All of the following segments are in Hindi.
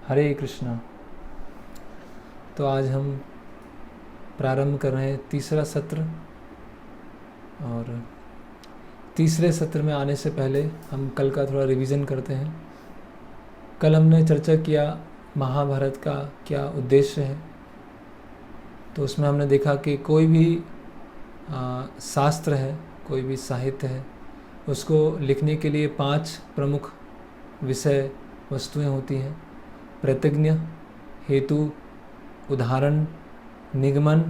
हरे कृष्णा। तो आज हम प्रारंभ कर रहे हैं तीसरा सत्र, और तीसरे सत्र में आने से पहले हम कल का थोड़ा रिवीजन करते हैं। कल हमने चर्चा किया महाभारत का क्या उद्देश्य है। तो उसमें हमने देखा कि कोई भी शास्त्र है, कोई भी साहित्य है, उसको लिखने के लिए 5 प्रमुख विषय वस्तुएं होती हैं: प्रतिज्ञ, हेतु, उदाहरण, निगमन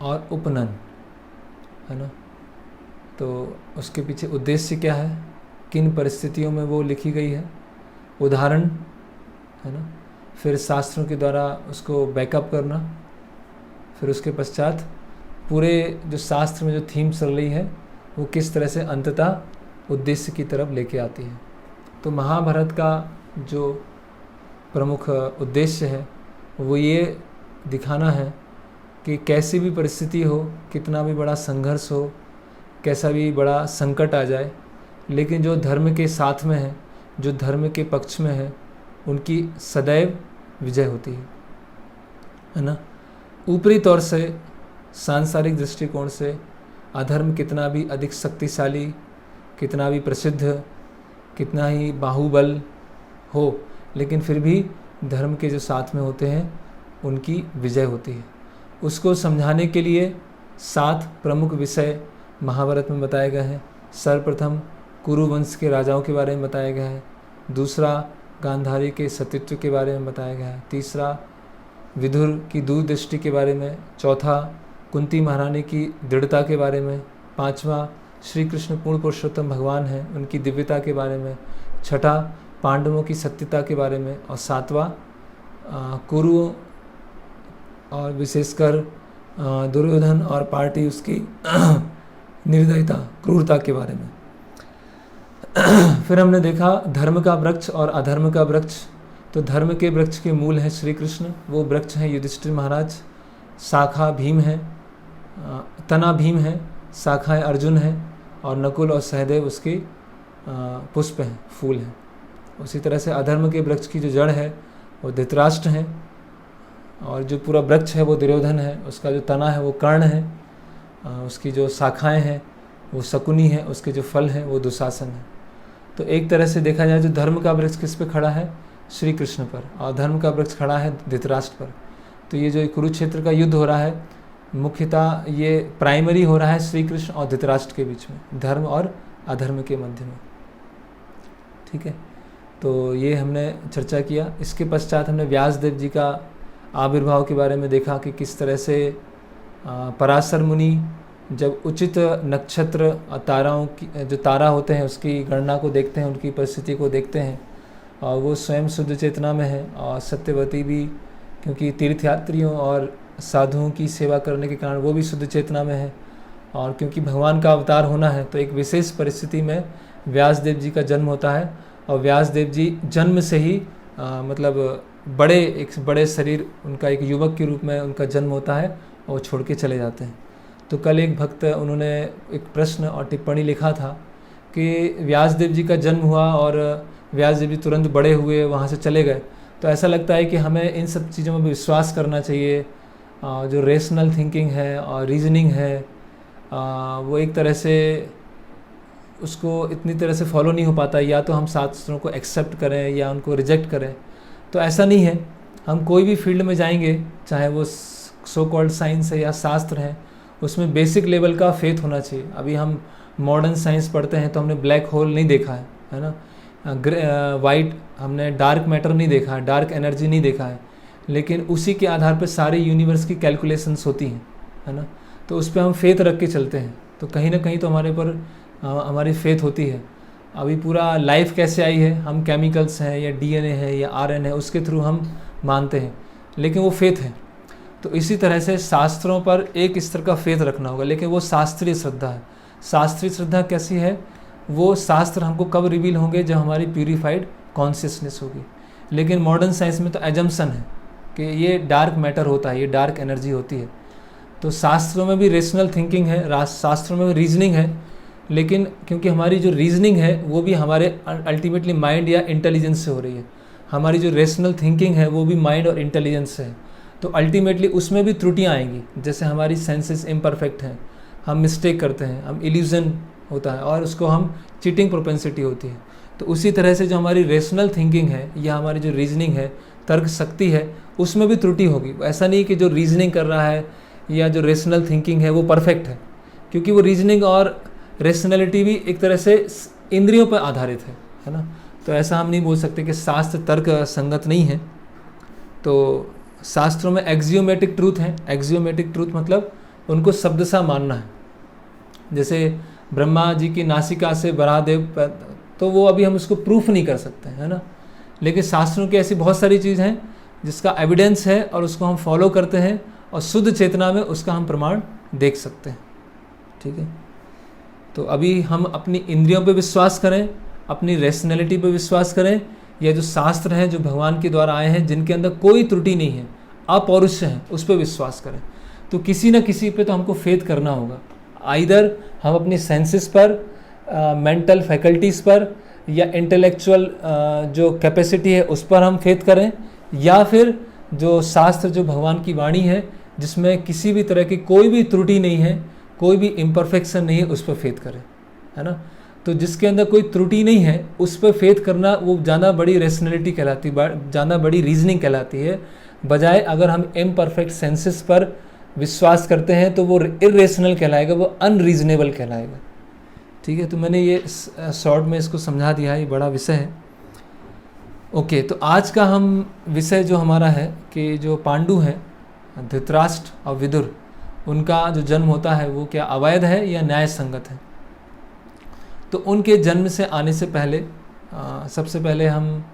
और उपनयन, है ना। तो उसके पीछे उद्देश्य क्या है, किन परिस्थितियों में वो लिखी गई है, उदाहरण, है ना, फिर शास्त्रों के द्वारा उसको बैकअप करना, फिर उसके पश्चात पूरे जो शास्त्र में जो थीम चल रही है वो किस तरह से अंततः उद्देश्य की तरफ लेके आती है। तो महाभारत का जो प्रमुख उद्देश्य है वो ये दिखाना है कि कैसी भी परिस्थिति हो, कितना भी बड़ा संघर्ष हो, कैसा भी बड़ा संकट आ जाए, लेकिन जो धर्म के साथ में है, जो धर्म के पक्ष में है, उनकी सदैव विजय होती है ना। ऊपरी तौर से, सांसारिक दृष्टिकोण से अधर्म कितना भी अधिक शक्तिशाली, कितना भी प्रसिद्ध, कितना ही बाहुबल हो, लेकिन फिर भी धर्म के जो साथ में होते हैं उनकी विजय होती है। उसको समझाने के लिए 7 प्रमुख विषय महाभारत में बताए गए हैं। सर्वप्रथम कुरु वंश के राजाओं के बारे में बताया गया है। दूसरा गांधारी के सतीत्व के बारे में बताया गया है। तीसरा विदुर की दूरदृष्टि के बारे में। चौथा कुंती महारानी की दृढ़ता के बारे में। पांचवा श्री कृष्ण पूर्ण पुरुषोत्तम भगवान हैं, उनकी दिव्यता के बारे में। छठा पांडवों की सत्यता के बारे में। और सातवां कुरुओं और विशेषकर दुर्योधन और पार्टी उसकी निर्दयता, क्रूरता के बारे में। फिर हमने देखा धर्म का वृक्ष और अधर्म का वृक्ष। तो धर्म के वृक्ष के मूल हैं श्री कृष्ण, वो वृक्ष हैं युधिष्ठिर महाराज। शाखा भीम है, तना भीम है, शाखाएं अर्जुन है, और नकुल और सहदेव उसके पुष्प हैं, फूल हैं। उसी तरह से अधर्म के वृक्ष की जो जड़ है वो धृतराष्ट्र है, और जो पूरा वृक्ष है वो दुर्योधन है। उसका जो तना है वो कर्ण है, उसकी जो शाखाएं हैं वो शकुनी है, उसके जो फल हैं वो दुशासन है। तो एक तरह से देखा जाए जो धर्म का वृक्ष किस पे खड़ा है, श्री कृष्ण पर, और धर्म का वृक्ष खड़ा है धृतराष्ट्र पर। तो ये जो कुरुक्षेत्र का युद्ध हो रहा है, मुख्यतः ये प्राइमरी हो रहा है श्री कृष्ण और धृतराष्ट्र के बीच में, धर्म और अधर्म के मध्य में। ठीक है, तो ये हमने चर्चा किया। इसके पश्चात हमने व्यासदेव जी का आविर्भाव के बारे में देखा कि किस तरह से पराशर मुनि जब उचित नक्षत्र और ताराओं की, जो तारा होते हैं उसकी गणना को देखते हैं, उनकी परिस्थिति को देखते हैं, और वो स्वयं शुद्ध चेतना में है, और सत्यवती भी, क्योंकि तीर्थयात्रियों और साधुओं की सेवा करने के कारण वो भी शुद्ध चेतना में है, और क्योंकि भगवान का अवतार होना है तो एक विशेष परिस्थिति में व्यासदेव जी का जन्म होता है। और व्यासदेव जी जन्म से ही मतलब एक बड़े शरीर, उनका एक युवक के रूप में उनका जन्म होता है, और वो छोड़ के चले जाते हैं। तो कल एक भक्त, उन्होंने एक प्रश्न और टिप्पणी लिखा था कि व्यासदेव जी का जन्म हुआ और व्यासदेव जी तुरंत बड़े हुए, वहाँ से चले गए। तो ऐसा लगता है कि हमें इन सब चीज़ों में भी विश्वास करना चाहिए। जो रेशनल थिंकिंग है और रीजनिंग है, वो एक तरह से उसको इतनी तरह से फॉलो नहीं हो पाता, या तो हम शास्त्रों को एक्सेप्ट करें या उनको रिजेक्ट करें। तो ऐसा नहीं है, हम कोई भी फील्ड में जाएंगे, चाहे वो सो कॉल्ड साइंस है या शास्त्र है, उसमें बेसिक लेवल का फेथ होना चाहिए। अभी हम मॉडर्न साइंस पढ़ते हैं तो हमने ब्लैक होल नहीं देखा है ना, वाइट, हमने डार्क मैटर नहीं देखा है, डार्क एनर्जी नहीं देखा है, लेकिन उसी के आधार पर सारे यूनिवर्स की कैलकुलेशंस होती हैं, है ना। तो उस पर हम फेथ रख के चलते हैं, तो कहीं ना कहीं तो हमारे पर हमारी फेथ होती है। अभी पूरा लाइफ कैसे आई है, हम केमिकल्स हैं या डीएनए है या आरएनए है, उसके थ्रू हम मानते हैं, लेकिन वो फेथ है। तो इसी तरह से शास्त्रों पर एक स्तर का फेथ रखना होगा, लेकिन वो शास्त्रीय श्रद्धा है। शास्त्रीय श्रद्धा कैसी है, वो शास्त्र हमको कब रिवील होंगे, जब हमारी प्यूरीफाइड कॉन्शियसनेस होगी। लेकिन मॉडर्न साइंस में तो एजम्पशन है कि ये डार्क मैटर होता है, ये डार्क एनर्जी होती है। तो शास्त्रों में भी रेशनल थिंकिंग है, शास्त्रों में भी रीजनिंग है, लेकिन क्योंकि हमारी जो रीजनिंग है वो भी हमारे अल्टीमेटली माइंड या इंटेलिजेंस से हो रही है, हमारी जो रेशनल थिंकिंग है वो भी माइंड और इंटेलिजेंस है, तो अल्टीमेटली उसमें भी त्रुटियाँ आएंगी। जैसे हमारी सेंसेस इम्परफेक्ट हैं, हम मिस्टेक करते हैं, हम इल्यूजन होता है और उसको हम चीटिंग प्रोपेंसिटी होती है। तो उसी तरह से जो हमारी रेशनल थिंकिंग है या हमारी जो रीजनिंग है, तर्क शक्ति है, उसमें भी त्रुटि होगी। ऐसा नहीं कि जो रीजनिंग कर रहा है या जो रेशनल थिंकिंग है वो परफेक्ट है, क्योंकि वो रीजनिंग और रेशनैलिटी भी एक तरह से इंद्रियों पर आधारित है ना। तो ऐसा हम नहीं बोल सकते कि शास्त्र तर्क संगत नहीं है। तो शास्त्रों में एक्सियोमेटिक ट्रूथ है। एक्सियोमेटिक ट्रूथ मतलब उनको शब्दशः मानना है। जैसे ब्रह्मा जी की नासिका से बराहदेव, तो वो अभी हम उसको प्रूफ नहीं कर सकते, है ना। लेकिन शास्त्रों की ऐसी बहुत सारी चीज़ हैं जिसका एविडेंस है और उसको हम फॉलो करते हैं और शुद्ध चेतना में उसका हम प्रमाण देख सकते हैं। ठीक है, तो अभी हम अपनी इंद्रियों पे विश्वास करें, अपनी रैशनैलिटी पे विश्वास करें, या जो शास्त्र हैं जो भगवान के द्वारा आए हैं जिनके अंदर कोई त्रुटि नहीं है, अपौरुष है, उस पर विश्वास करें। तो किसी न किसी पे तो हमको फेथ करना होगा। आइदर हम अपनी सेंसेस पर, मेंटल फैकल्टीज़ पर, या इंटेलेक्चुअल जो कैपेसिटी है उस पर हम फेथ करें, या फिर जो शास्त्र, जो भगवान की वाणी है जिसमें किसी भी तरह की कोई भी त्रुटि नहीं है, कोई भी इम्परफेक्शन नहीं है, उस पर फेथ करें, है ना। तो जिसके अंदर कोई त्रुटि नहीं है उस पर फेथ करना वो ज़्यादा बड़ी रेशनैलिटी कहलाती है, ज़्यादा बड़ी रीजनिंग कहलाती है। बजाय अगर हम इम्परफेक्ट सेंसेस पर विश्वास करते हैं तो वो इरेशनल कहलाएगा, वो अनरीजनेबल कहलाएगा। ठीक है, तो मैंने ये शॉर्ट में इसको समझा दिया है, ये बड़ा विषय है। ओके, तो आज का हम विषय जो हमारा है कि जो पांडु हैं, धृतराष्ट्र और विदुर, उनका जो जन्म होता है वो क्या अवैध है या न्याय संगत है। तो उनके जन्म से आने से पहले सबसे पहले हम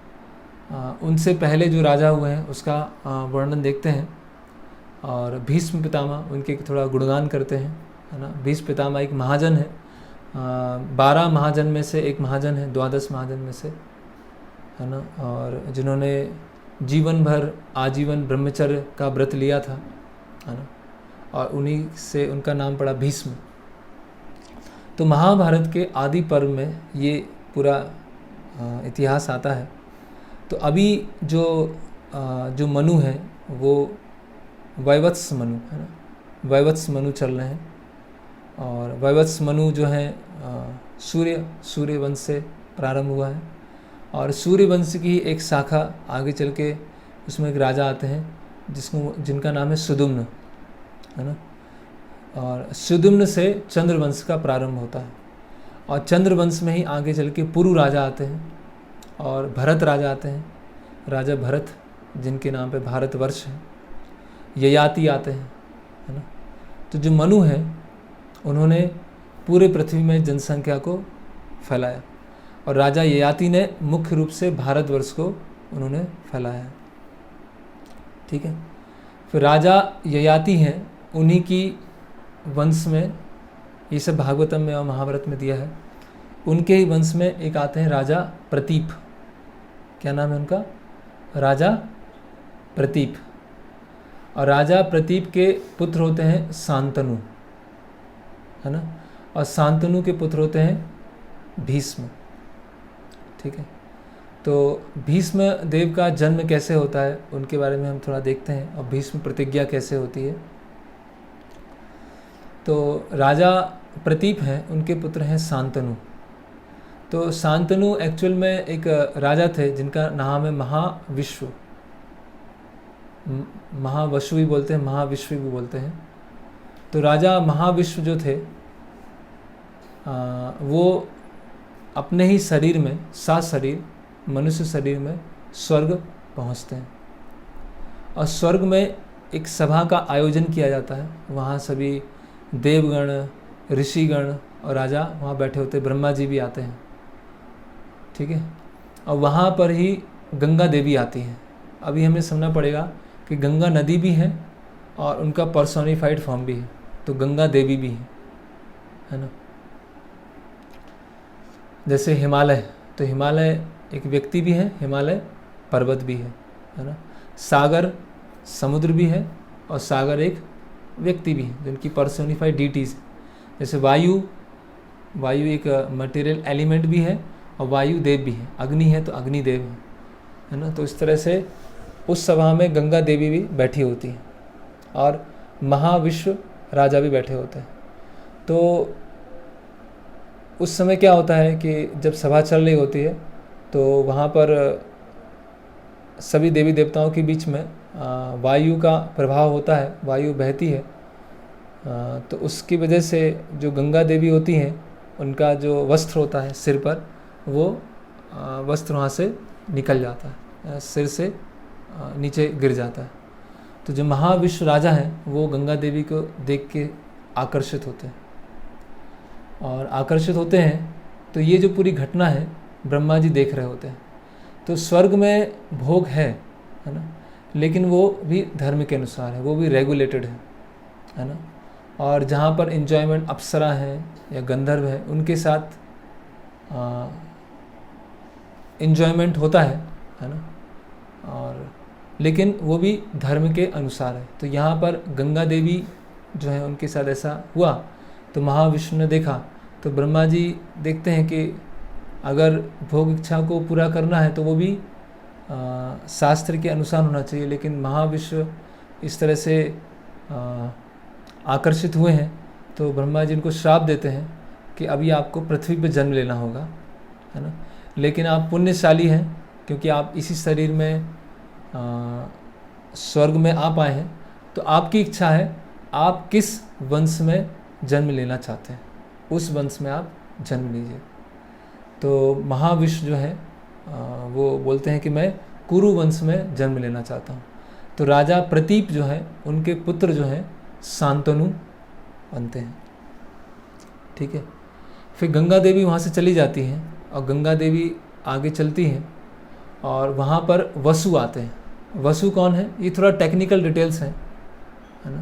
उनसे पहले जो राजा हुए हैं उसका वर्णन देखते हैं, और भीष्म पितामह उनके थोड़ा गुणगान करते हैं, है ना। भीष्म पितामह एक महाजन है, 12 महाजन में से एक महाजन है, 12 महाजन में से, है ना, और जिन्होंने जीवन भर आजीवन ब्रह्मचर्य का व्रत लिया था, है ना, और उन्हीं से उनका नाम पड़ा भीष्म। तो महाभारत के आदि पर्व में ये पूरा इतिहास आता है। तो अभी जो मनु है वो वैवत्स मनु, है ना, वैवत्स मनु चल रहे हैं। और वैवत्स मनु जो है सूर्य वंश से प्रारंभ हुआ है, और सूर्य वंश की एक शाखा आगे चल के उसमें एक राजा आते हैं जिनका नाम है सुदुम्न, है ना। और सुदुम्न से चंद्रवंश का प्रारंभ होता है, और चंद्रवंश में ही आगे चल के पुरु राजा आते हैं, और भरत राजा आते हैं, राजा भरत जिनके नाम पे भारतवर्ष है। ययाति आते हैं, है ना। तो जो मनु हैं उन्होंने पूरे पृथ्वी में जनसंख्या को फैलाया, और राजा ययाति ने मुख्य रूप से भारतवर्ष को उन्होंने फैलाया। ठीक है, फिर राजा ययाति हैं, उन्हीं की वंश में, ये सब भागवतम में और महाभारत में दिया है, उनके ही वंश में एक आते हैं राजा प्रतीप। क्या नाम है उनका? राजा प्रतीप। और राजा प्रतीप के पुत्र होते हैं शांतनु, है ना, और शांतनु के पुत्र होते हैं भीष्म। ठीक है, तो भीष्म देव का जन्म कैसे होता है उनके बारे में हम थोड़ा देखते हैं, और भीष्म प्रतिज्ञा कैसे होती है। तो राजा प्रतीप हैं, उनके पुत्र हैं शांतनु। तो शांतनु एक्चुअल में एक राजा थे जिनका नाम है महाविश्व, महावशु भी बोलते हैं, महाविश्व भी बोलते हैं। तो राजा महाविश्व जो थे वो अपने ही शरीर में, 7 शरीर, मनुष्य शरीर में स्वर्ग पहुंचते हैं, और स्वर्ग में एक सभा का आयोजन किया जाता है। वहाँ सभी देवगण, ऋषिगण और राजा वहाँ बैठे होते, ब्रह्मा जी भी आते हैं। ठीक है, और वहाँ पर ही गंगा देवी आती हैं। अभी हमें समझना पड़ेगा कि गंगा नदी भी है और उनका पर्सोनिफाइड फॉर्म भी है, तो गंगा देवी भी है ना। जैसे हिमालय, तो हिमालय एक व्यक्ति भी है, हिमालय पर्वत भी है ना। सागर समुद्र भी है, और सागर एक व्यक्ति भी है, जिनकी पर्सोनिफाइड डीटीज। जैसे वायु एक मटेरियल एलिमेंट भी है, और वायु देव भी है। अग्नि है तो अग्निदेव है। है ना। तो इस तरह से उस सभा में गंगा देवी भी बैठी होती हैं और महाविश्व राजा भी बैठे होते हैं। तो उस समय क्या होता है कि जब सभा चल रही होती है तो वहाँ पर सभी देवी देवताओं के बीच में वायु का प्रभाव होता है, वायु बहती है। तो उसकी वजह से जो गंगा देवी होती हैं उनका जो वस्त्र होता है सिर पर, वो वस्त्र वहाँ से निकल जाता है, सिर से नीचे गिर जाता है। तो जो महाविश्व राजा हैं वो गंगा देवी को देख के आकर्षित होते हैं, और आकर्षित होते हैं तो ये जो पूरी घटना है ब्रह्मा जी देख रहे होते हैं। तो स्वर्ग में भोग है ना, लेकिन वो भी धर्म के अनुसार है, वो भी रेगुलेटेड है ना। और जहाँ पर इन्जॉयमेंट अप्सरा है या गंधर्व है उनके साथ इन्जॉयमेंट होता है ना, और लेकिन वो भी धर्म के अनुसार है। तो यहाँ पर गंगा देवी जो है उनके साथ ऐसा हुआ, तो महाविष्णु ने देखा। तो ब्रह्मा जी देखते हैं कि अगर भोग इच्छा को पूरा करना है तो वो भी शास्त्र के अनुसार होना चाहिए, लेकिन महाविश्व इस तरह से आकर्षित हुए हैं तो ब्रह्मा जी उनको श्राप देते हैं कि अभी आपको पृथ्वी पर जन्म लेना होगा, है ना। लेकिन आप पुण्यशाली हैं क्योंकि आप इसी शरीर में स्वर्ग में आ पाए हैं, तो आपकी इच्छा है आप किस वंश में जन्म लेना चाहते हैं, उस वंश में आप जन्म लीजिए। तो महाविष्णु जो है वो बोलते हैं कि मैं कुरु वंश में जन्म लेना चाहता हूँ। तो राजा प्रतीप जो है उनके पुत्र जो हैं शांतनु बनते हैं, ठीक है। फिर गंगा देवी वहाँ से चली जाती हैं और गंगा देवी आगे चलती हैं और वहाँ पर वसु आते हैं। वसु कौन है, ये थोड़ा टेक्निकल डिटेल्स हैं, है ना।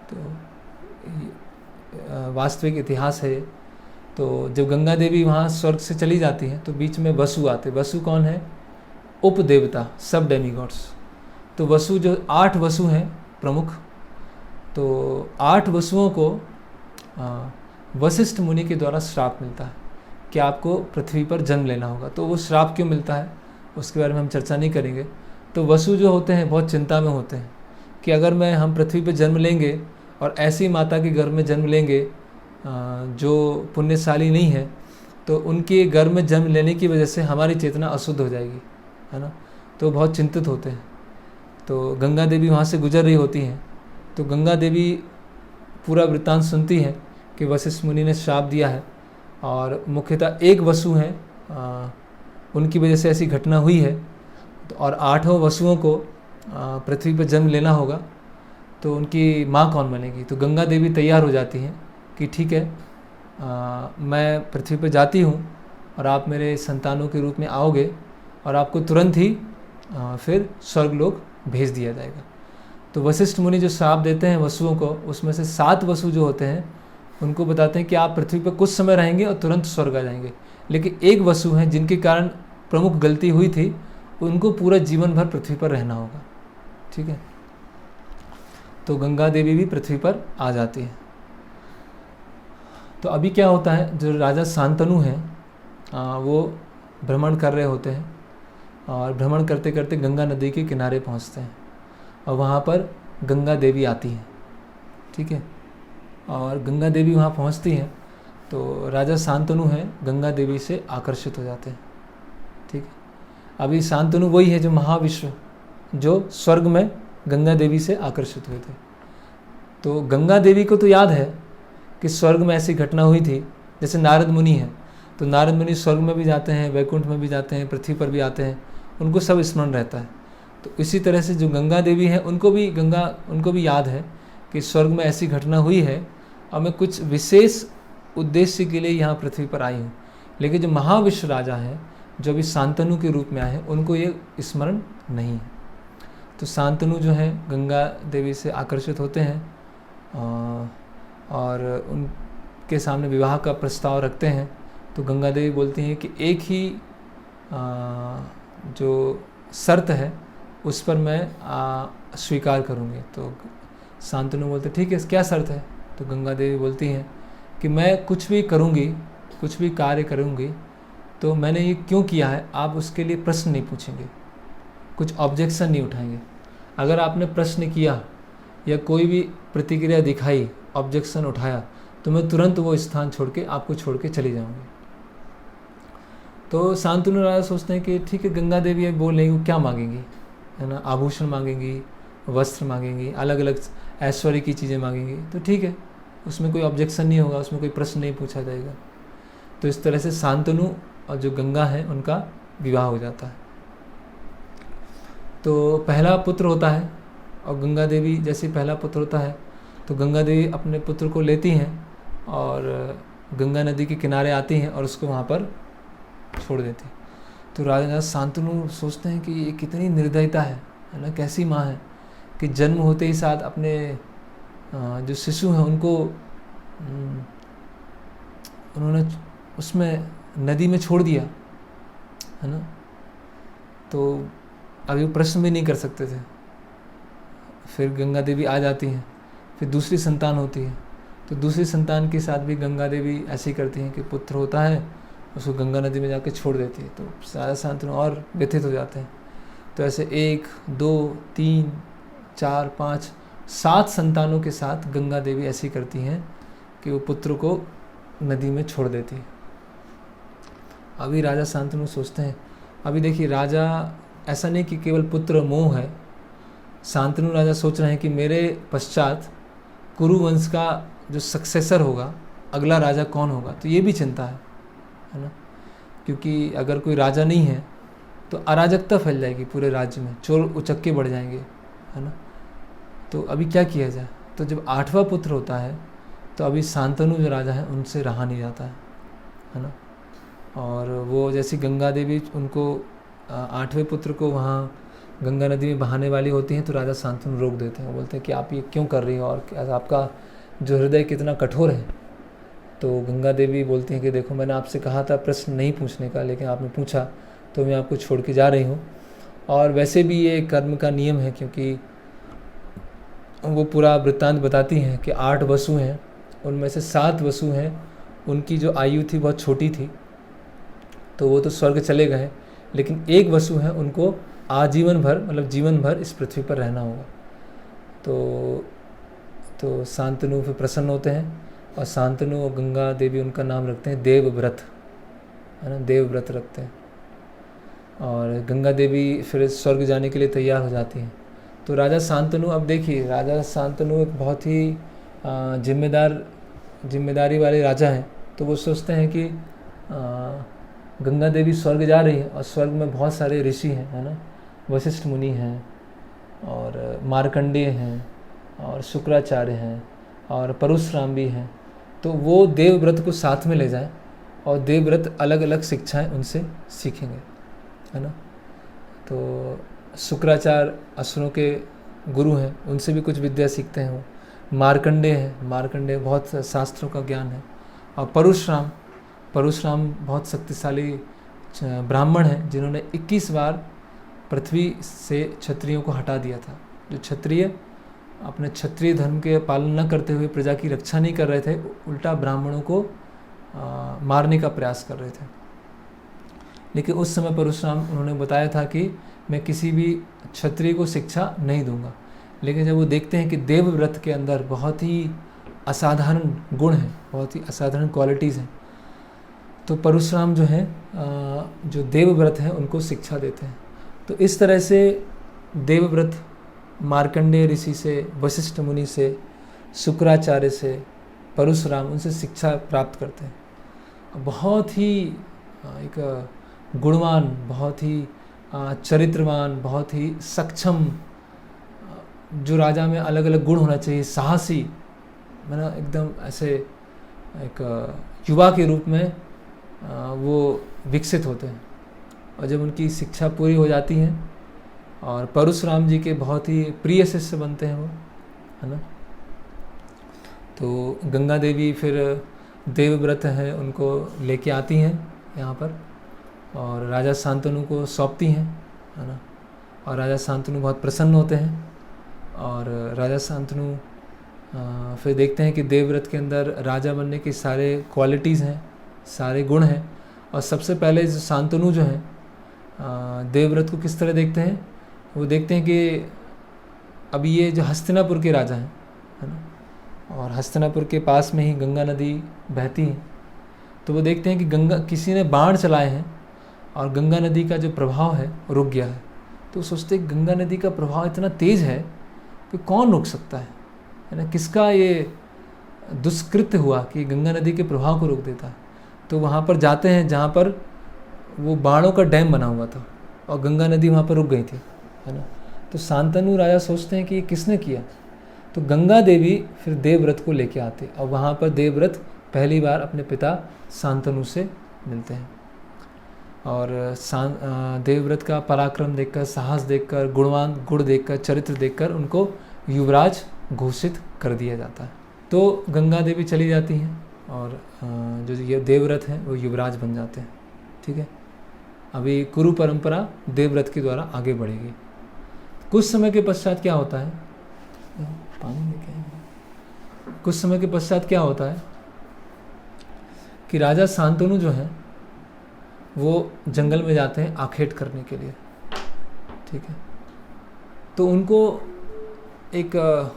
तो वास्तविक इतिहास है। तो जब गंगा देवी वहाँ स्वर्ग से चली जाती हैं तो बीच में वसु आते। वसु कौन है, उपदेवता, सब डेमीगॉड्स। तो वसु जो 8 वसु हैं प्रमुख, तो 8 वसुओं को वशिष्ठ मुनि के द्वारा श्राप मिलता है कि आपको पृथ्वी पर जन्म लेना होगा। तो वो श्राप क्यों मिलता है उसके बारे में हम चर्चा नहीं करेंगे। तो वसु जो होते हैं बहुत चिंता में होते हैं कि अगर हम पृथ्वी पर जन्म लेंगे और ऐसी माता के गर्भ में जन्म लेंगे जो पुण्यशाली नहीं है, तो उनके गर्भ में जन्म लेने की वजह से हमारी चेतना अशुद्ध हो जाएगी, है ना। तो बहुत चिंतित होते हैं। तो गंगा देवी वहाँ से गुजर रही होती हैं, तो गंगा देवी पूरा वृत्तांत सुनती हैं कि वशिष्ठ मुनि ने श्राप दिया है और मुख्यतः एक वसु हैं, उनकी वजह से ऐसी घटना हुई है, और 8 वसुओं को पृथ्वी पर जन्म लेना होगा, तो उनकी माँ कौन बनेगी। तो गंगा देवी तैयार हो जाती हैं कि ठीक है, मैं पृथ्वी पर जाती हूँ और आप मेरे संतानों के रूप में आओगे और आपको तुरंत ही फिर स्वर्गलोक भेज दिया जाएगा। तो वशिष्ठ मुनि जो श्राप देते हैं वसुओं को, उसमें से 7 वसु जो होते हैं उनको बताते हैं कि आप पृथ्वी पर कुछ समय रहेंगे और तुरंत स्वर्ग आ जाएंगे। लेकिन एक वसु हैं जिनके कारण प्रमुख गलती हुई थी, उनको पूरा जीवन भर पृथ्वी पर रहना होगा, ठीक है। तो गंगा देवी भी पृथ्वी पर आ जाती है। तो अभी क्या होता है, जो राजा शांतनु हैं वो भ्रमण कर रहे होते हैं और भ्रमण करते करते गंगा नदी के किनारे पहुंचते हैं और वहाँ पर गंगा देवी आती हैं, ठीक है। और गंगा देवी वहाँ पहुँचती हैं तो राजा शांतनु हैं गंगा देवी से आकर्षित हो जाते हैं, ठीक है। अभी शांतनु वही है जो महाविश्व जो स्वर्ग में गंगा देवी से आकर्षित हुए थे। तो गंगा देवी को तो याद है कि स्वर्ग में ऐसी घटना हुई थी। जैसे नारद मुनि हैं, तो नारद मुनि स्वर्ग में भी जाते हैं, वैकुंठ में भी जाते हैं, पृथ्वी पर भी आते हैं, उनको सब स्मरण रहता है। तो इसी तरह से जो गंगा देवी हैं उनको भी याद है कि स्वर्ग में ऐसी घटना हुई है और मैं कुछ विशेष उद्देश्य के लिए यहाँ पृथ्वी पर आई हूँ। लेकिन जो महाविश्व राजा हैं जो अभी शांतनु के रूप में आए हैं उनको ये स्मरण नहीं है। तो शांतनु जो हैं गंगा देवी से आकर्षित होते हैं और उनके सामने विवाह का प्रस्ताव रखते हैं। तो गंगा देवी बोलती हैं कि एक ही जो शर्त है उस पर मैं स्वीकार करूँगी। तो शांतनु बोलते ठीक है, क्या शर्त है। तो गंगा देवी बोलती हैं कि मैं कुछ भी करूँगी, कुछ भी कार्य करूँगी तो मैंने ये क्यों किया है, आप उसके लिए प्रश्न नहीं पूछेंगे, कुछ ऑब्जेक्शन नहीं उठाएंगे। अगर आपने प्रश्न किया या कोई भी प्रतिक्रिया दिखाई, ऑब्जेक्शन उठाया, तो मैं तुरंत वो स्थान छोड़ के आपको छोड़ के चली जाऊंगी। तो शांतनु राजा सोचते हैं कि ठीक है, गंगा देवी अब बोल रही, वो क्या मांगेंगी, है ना, आभूषण मांगेंगी, वस्त्र मांगेंगी, अलग अलग ऐश्वर्य की चीज़ें मांगेंगी, तो ठीक है, उसमें कोई ऑब्जेक्शन नहीं होगा, उसमें कोई प्रश्न नहीं पूछा जाएगा। तो इस तरह से शांतनु और जो गंगा है उनका विवाह हो जाता है। तो पहला पुत्र होता है, और गंगा देवी जैसे पहला पुत्र होता है तो गंगा देवी अपने पुत्र को लेती हैं और गंगा नदी के किनारे आती हैं और उसको वहाँ पर छोड़ देती। तो राजा शांतनु सोचते हैं कि ये कितनी निर्दयता है ना, कैसी माँ है कि जन्म होते ही साथ अपने जो शिशु हैं उनको उन्होंने उसमें नदी में छोड़ दिया, है ना। तो अभी वो प्रश्न भी नहीं कर सकते थे। फिर गंगा देवी आ जाती हैं, फिर दूसरी संतान होती है, तो दूसरी संतान के साथ भी गंगा देवी ऐसे ही करती हैं कि पुत्र होता है उसको गंगा नदी में जाके छोड़ देती है। तो राजा शांतनु और व्यथित हो जाते हैं। तो ऐसे 1, 2, 3, 4, 5, 7 संतानों के साथ गंगा देवी ऐसी करती हैं कि वो पुत्र को नदी में छोड़ देती है। अभी राजा शांतनु सोचते हैं, अभी देखिए राजा ऐसा नहीं कि केवल पुत्र मोह है, शांतनु राजा सोच रहे हैं कि मेरे पश्चात कुरु वंश का जो सक्सेसर होगा, अगला राजा कौन होगा, तो ये भी चिंता है ना। क्योंकि अगर कोई राजा नहीं है तो अराजकता फैल जाएगी पूरे राज्य में, चोर उचक्के बढ़ जाएंगे, है ना। तो अभी क्या किया जाए। तो जब 8वां पुत्र होता है तो अभी शांतनु जो राजा है उनसे रहा नहीं जाता है ना। और वो जैसी गंगा देवी उनको 8वें पुत्र को वहाँ गंगा नदी में बहाने वाली होती हैं तो राजा शांतनु रोक देते हैं। वो बोलते हैं कि आप ये क्यों कर रही हो और आपका जो हृदय कितना कठोर है। तो गंगा देवी बोलती हैं कि देखो, मैंने आपसे कहा था प्रश्न नहीं पूछने का, लेकिन आपने पूछा तो मैं आपको छोड़ के जा रही हूँ। और वैसे भी ये कर्म का नियम है, क्योंकि वो पूरा वृत्तांत बताती हैं कि 8 वसु हैं, उनमें से 7 वसु हैं, उनकी जो आयु थी बहुत छोटी थी, तो वो तो स्वर्ग चले गए, लेकिन 1 वसु है, उनको आजीवन भर, मतलब जीवन भर इस पृथ्वी पर रहना होगा। तो शांतनु फिर प्रसन्न होते हैं और शांतनु और गंगा देवी उनका नाम रखते हैं देवव्रत, है ना, देवव्रत रखते हैं। और गंगा देवी फिर स्वर्ग जाने के लिए तैयार हो जाती हैं। तो राजा शांतनु, अब देखिए राजा शांतनु एक बहुत ही जिम्मेदारी वाले राजा हैं। तो वो सोचते हैं कि गंगा देवी स्वर्ग जा रही है और स्वर्ग में बहुत सारे ऋषि हैं, है ना, वशिष्ठ मुनि हैं और मार्कंडेय हैं और शुक्राचार्य हैं और परशुराम भी हैं। तो वो देवव्रत को साथ में ले जाएं और देवव्रत अलग अलग शिक्षाएं उनसे सीखेंगे, है ना। तो शुक्राचार्य असुरों के गुरु हैं, उनसे भी कुछ विद्या सीखते हैं। वो मार्कंडेय हैं, मार्कंडेय बहुत शास्त्रों का ज्ञान है। और परशुराम बहुत शक्तिशाली ब्राह्मण हैं, जिन्होंने 21 बार पृथ्वी से क्षत्रियों को हटा दिया था। जो क्षत्रिय अपने क्षत्रिय धर्म के पालन न करते हुए प्रजा की रक्षा नहीं कर रहे थे, उल्टा ब्राह्मणों को मारने का प्रयास कर रहे थे। लेकिन उस समय परशुराम उन्होंने बताया था कि मैं किसी भी क्षत्रिय को शिक्षा नहीं दूंगा। लेकिन जब वो देखते हैं कि देवव्रत के अंदर बहुत ही असाधारण गुण हैं, बहुत ही असाधारण क्वालिटीज़ हैं, तो परशुराम जो हैं, जो देवव्रत हैं, उनको शिक्षा देते हैं। तो इस तरह से देवव्रत मार्कंडेय ऋषि से, वशिष्ठ मुनि से, शुक्राचार्य से, परशुराम, उनसे शिक्षा प्राप्त करते हैं। बहुत ही एक गुणवान, बहुत ही चरित्रवान, बहुत ही सक्षम, जो राजा में अलग अलग गुण होना चाहिए, साहसी, मतलब एकदम ऐसे एक युवा के रूप में वो विकसित होते हैं। और जब उनकी शिक्षा पूरी हो जाती है और परशुराम जी के बहुत ही प्रिय शिष्य बनते हैं वो, है ना। तो गंगा देवी फिर देवव्रत है उनको लेके आती हैं यहाँ पर और राजा शांतनु को सौंपती हैं, है ना। और राजा शांतनु बहुत प्रसन्न होते हैं। और राजा शांतनु फिर देखते हैं कि देवव्रत के अंदर राजा बनने की सारे क्वालिटीज़ हैं, सारे गुण हैं। और सबसे पहले जो शांतनु जो हैं देवव्रत को किस तरह देखते हैं, वो देखते हैं कि अभी ये जो हस्तिनापुर के राजा हैं, है ना, और हस्तिनापुर के पास में ही गंगा नदी बहती है, तो वो देखते हैं कि गंगा किसी ने बाण चलाए हैं और गंगा नदी का जो प्रभाव है रुक गया है। तो सोचते हैं गंगा नदी का प्रभाव इतना तेज़ है कि कौन रोक सकता है ना, किसका ये दुष्कृत्य हुआ कि गंगा नदी के प्रभाव को रोक देता है। तो वहाँ पर जाते हैं जहाँ पर वो बाणों का डैम बना हुआ था और गंगा नदी वहाँ पर रुक गई थी, है ना। तो शांतनु राजा सोचते हैं कि ये किसने किया। तो गंगा देवी फिर देवव्रत को लेके आते और वहाँ पर देवव्रत पहली बार अपने पिता शांतनु से मिलते हैं और देवव्रत का पराक्रम देखकर, साहस देखकर, गुणवान गुण देखकर, चरित्र देखकर उनको युवराज घोषित कर दिया जाता है। तो गंगा देवी चली जाती हैं और जो ये देवव्रत हैं वो युवराज बन जाते हैं। ठीक है, अभी कुरु परंपरा देवव्रत के द्वारा आगे बढ़ेगी। कुछ समय के पश्चात क्या होता है, पानी लेके आएंगे। कुछ समय के पश्चात क्या होता है कि राजा शांतनु जो हैं वो जंगल में जाते हैं आखेट करने के लिए। ठीक है, तो उनको एक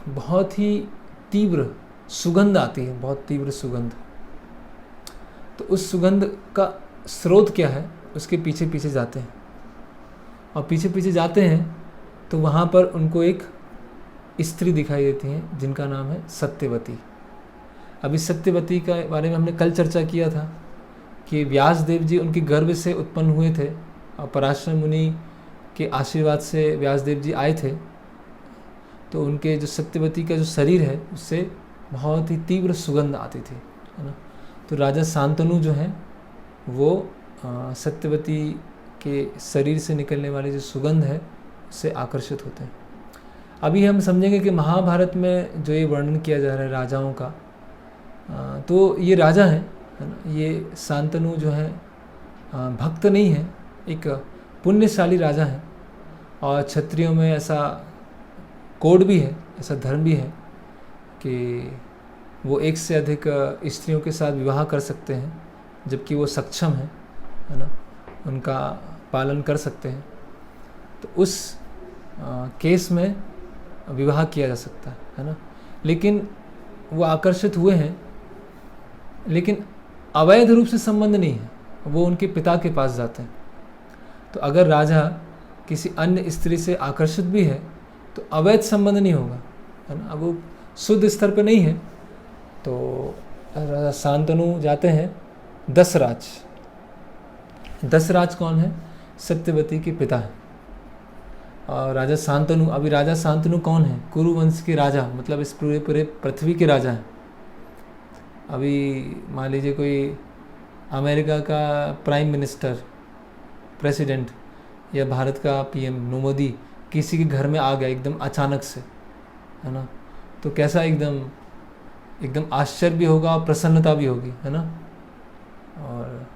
बहुत ही तीव्र सुगंध आती है, बहुत तीव्र सुगंध। तो उस सुगंध का स्रोत क्या है, उसके पीछे पीछे जाते हैं और पीछे पीछे जाते हैं तो वहाँ पर उनको एक स्त्री दिखाई देती हैं जिनका नाम है सत्यवती। अभी सत्यवती के बारे में हमने कल चर्चा किया था कि व्यासदेव जी उनके गर्भ से उत्पन्न हुए थे और पराशर मुनि के आशीर्वाद से व्यासदेव जी आए थे। तो उनके जो सत्यवती का जो शरीर है उससे बहुत ही तीव्र सुगंध आती थी, है ना। तो राजा शांतनु जो हैं वो सत्यवती के शरीर से निकलने वाली जो सुगंध है उससे आकर्षित होते हैं। अभी हम समझेंगे कि महाभारत में जो ये वर्णन किया जा रहा है राजाओं का, तो ये राजा हैं, है ना। ये शांतनु जो है भक्त नहीं है, एक पुण्यशाली राजा है और क्षत्रियों में ऐसा कोड भी है, ऐसा धर्म भी है कि वो एक से अधिक स्त्रियों के साथ विवाह कर सकते हैं जबकि वो सक्षम है ना, उनका पालन कर सकते हैं। तो उस केस में विवाह किया जा सकता है ना। लेकिन वो आकर्षित हुए हैं, लेकिन अवैध रूप से संबंध नहीं है, वो उनके पिता के पास जाते हैं। तो अगर राजा किसी अन्य स्त्री से आकर्षित भी है तो अवैध संबंध नहीं होगा, है ना। अब वो शुद्ध स्तर पे नहीं है। तो राजा शांतनु जाते हैं दशराज। दशराज कौन है, सत्यवती के पिता हैं। और राजा शांतनु, अभी राजा शांतनु कौन है, कुरुवंश के राजा, मतलब इस पूरे पूरे पृथ्वी के राजा हैं। अभी मान लीजिए कोई अमेरिका का प्राइम मिनिस्टर, प्रेसिडेंट या भारत का पीएम मोदी किसी के घर में आ गया एकदम अचानक से, है ना, तो कैसा एकदम आश्चर्य भी होगा और प्रसन्नता भी होगी, है ना। और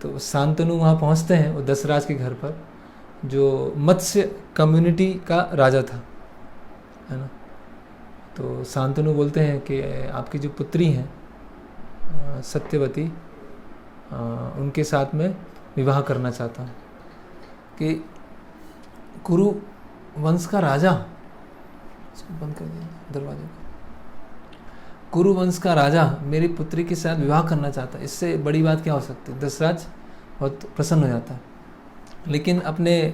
तो शांतनु वहाँ पहुँचते हैं वो दशराज के घर पर, जो मत्स्य कम्युनिटी का राजा था, है ना। तो शांतनु बोलते हैं कि आपकी जो पुत्री हैं सत्यवती, उनके साथ में विवाह करना चाहता हूँ। कि कुरु वंश का राजा, बंद कर दिया दरवाजे को, कुरु वंश का राजा मेरी पुत्री के साथ विवाह करना चाहता है, इससे बड़ी बात क्या हो सकती है। दशराज बहुत प्रसन्न हो जाता है, लेकिन अपने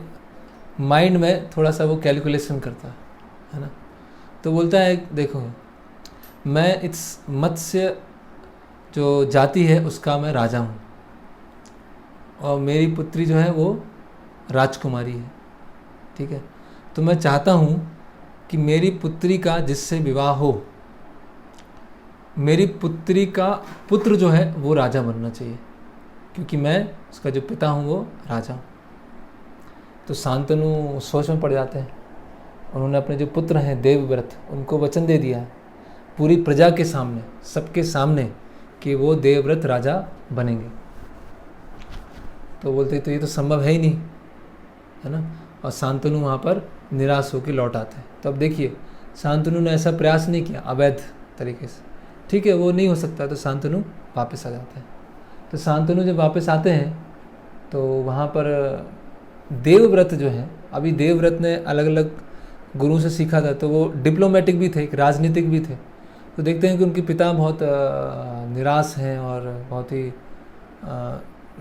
माइंड में थोड़ा सा वो कैलकुलेशन करता है ना। तो बोलता है देखो, मैं इस मत्स्य जो जाति है उसका मैं राजा हूँ और मेरी पुत्री जो है वो राजकुमारी है, ठीक है। तो मैं चाहता हूँ कि मेरी पुत्री का जिससे विवाह हो, मेरी पुत्री का पुत्र जो है वो राजा बनना चाहिए, क्योंकि मैं उसका जो पिता हूँ वो राजा हूँ। तो शांतनु सोच में पड़ जाते हैं। उन्होंने अपने जो पुत्र हैं देवव्रत, उनको वचन दे दिया है पूरी प्रजा के सामने, सबके सामने, कि वो देवव्रत राजा बनेंगे। तो बोलते तो ये तो संभव है ही नहीं, है ना। और शांतनु वहाँ पर निराश होकर लौट आते हैं। तो अब देखिए, शांतनु ने ऐसा प्रयास नहीं किया अवैध तरीके से, ठीक है, वो नहीं हो सकता, तो शांतनु वापस आ जाते हैं। तो शांतनु जब वापस आते हैं तो वहाँ पर देवव्रत जो है, अभी देवव्रत ने अलग अलग गुरु से सीखा था, तो वो डिप्लोमेटिक भी थे, राजनीतिक भी थे। तो देखते हैं कि उनके पिता बहुत निराश हैं और बहुत ही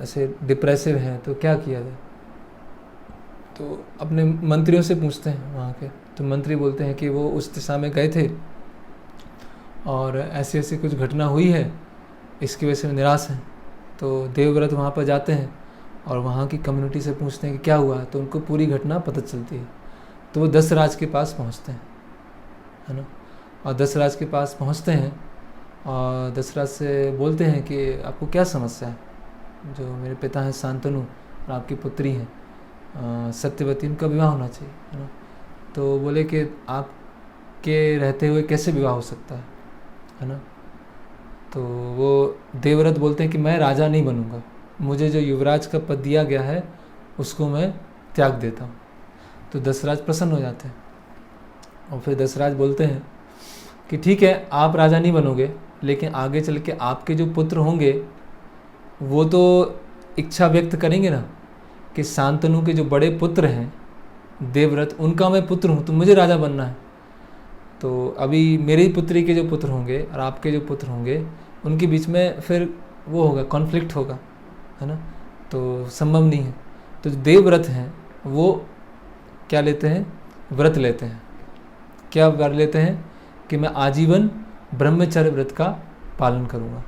ऐसे डिप्रेसिव हैं, तो क्या किया जाए। तो अपने मंत्रियों से पूछते हैं वहाँ के, तो मंत्री बोलते हैं कि वो उस दिशा में गए थे और ऐसी ऐसी कुछ घटना हुई है, इसकी वजह से निराश हैं। तो देवव्रत वहाँ पर जाते हैं और वहाँ की कम्युनिटी से पूछते हैं कि क्या हुआ, तो उनको पूरी घटना पता चलती है। तो वो दशराज के पास पहुँचते हैं, है ना, और दशराज के पास पहुँचते हैं और दशराज से बोलते हैं कि आपको क्या समस्या है, जो मेरे पिता हैं शांतनु और आपकी पुत्री हैं सत्यवती, उनका विवाह होना चाहिए, है ना। तो बोले कि आपके रहते हुए कैसे विवाह हो सकता है ना। तो वो देवव्रत बोलते हैं कि मैं राजा नहीं बनूंगा, मुझे जो युवराज का पद दिया गया है उसको मैं त्याग देता हूँ। तो दशराज प्रसन्न हो जाते हैं और फिर दशराज बोलते हैं कि ठीक है, आप राजा नहीं बनोगे, लेकिन आगे चल के आपके जो पुत्र होंगे वो तो इच्छा व्यक्त करेंगे ना कि शांतनु के जो बड़े पुत्र हैं देवव्रत, उनका मैं पुत्र हूँ तो मुझे राजा बनना है। तो अभी मेरी पुत्री के जो पुत्र होंगे और आपके जो पुत्र होंगे उनके बीच में फिर वो होगा, कॉन्फ्लिक्ट होगा, है ना, तो संभव नहीं है। तो जो देवव्रत हैं वो क्या लेते हैं, व्रत लेते हैं। क्या व्रत लेते हैं कि मैं आजीवन ब्रह्मचर्य व्रत का पालन करूँगा,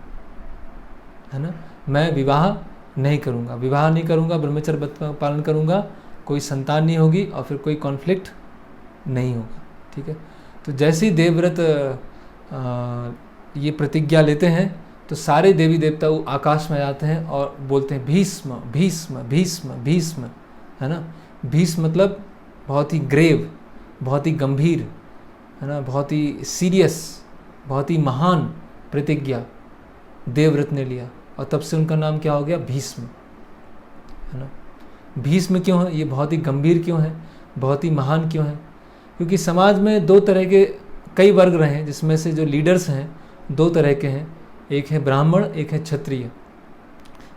है ना, मैं विवाह नहीं करूँगा, ब्रह्मचर्य व्रत का पालन करूँगा, कोई संतान नहीं होगी और फिर कोई कॉन्फ्लिक्ट नहीं होगा। ठीक है। तो जैसे ही देवव्रत ये प्रतिज्ञा लेते हैं तो सारे देवी देवता वो आकाश में आते हैं और बोलते हैं भीष्म भीष्म भीष्म भीष्म, है ना। भीष्म मतलब बहुत ही ग्रेव, बहुत ही गंभीर, है ना, बहुत ही सीरियस, बहुत ही महान प्रतिज्ञा देवव्रत ने लिया और तब से उनका नाम क्या हो गया, भीष्म, है ना। भीष्म क्यों है, ये बहुत ही गंभीर क्यों है, बहुत ही महान क्यों है, क्योंकि समाज में दो तरह के कई वर्ग रहे हैं, जिसमें से जो लीडर्स हैं दो तरह के हैं, एक है ब्राह्मण, एक है क्षत्रिय।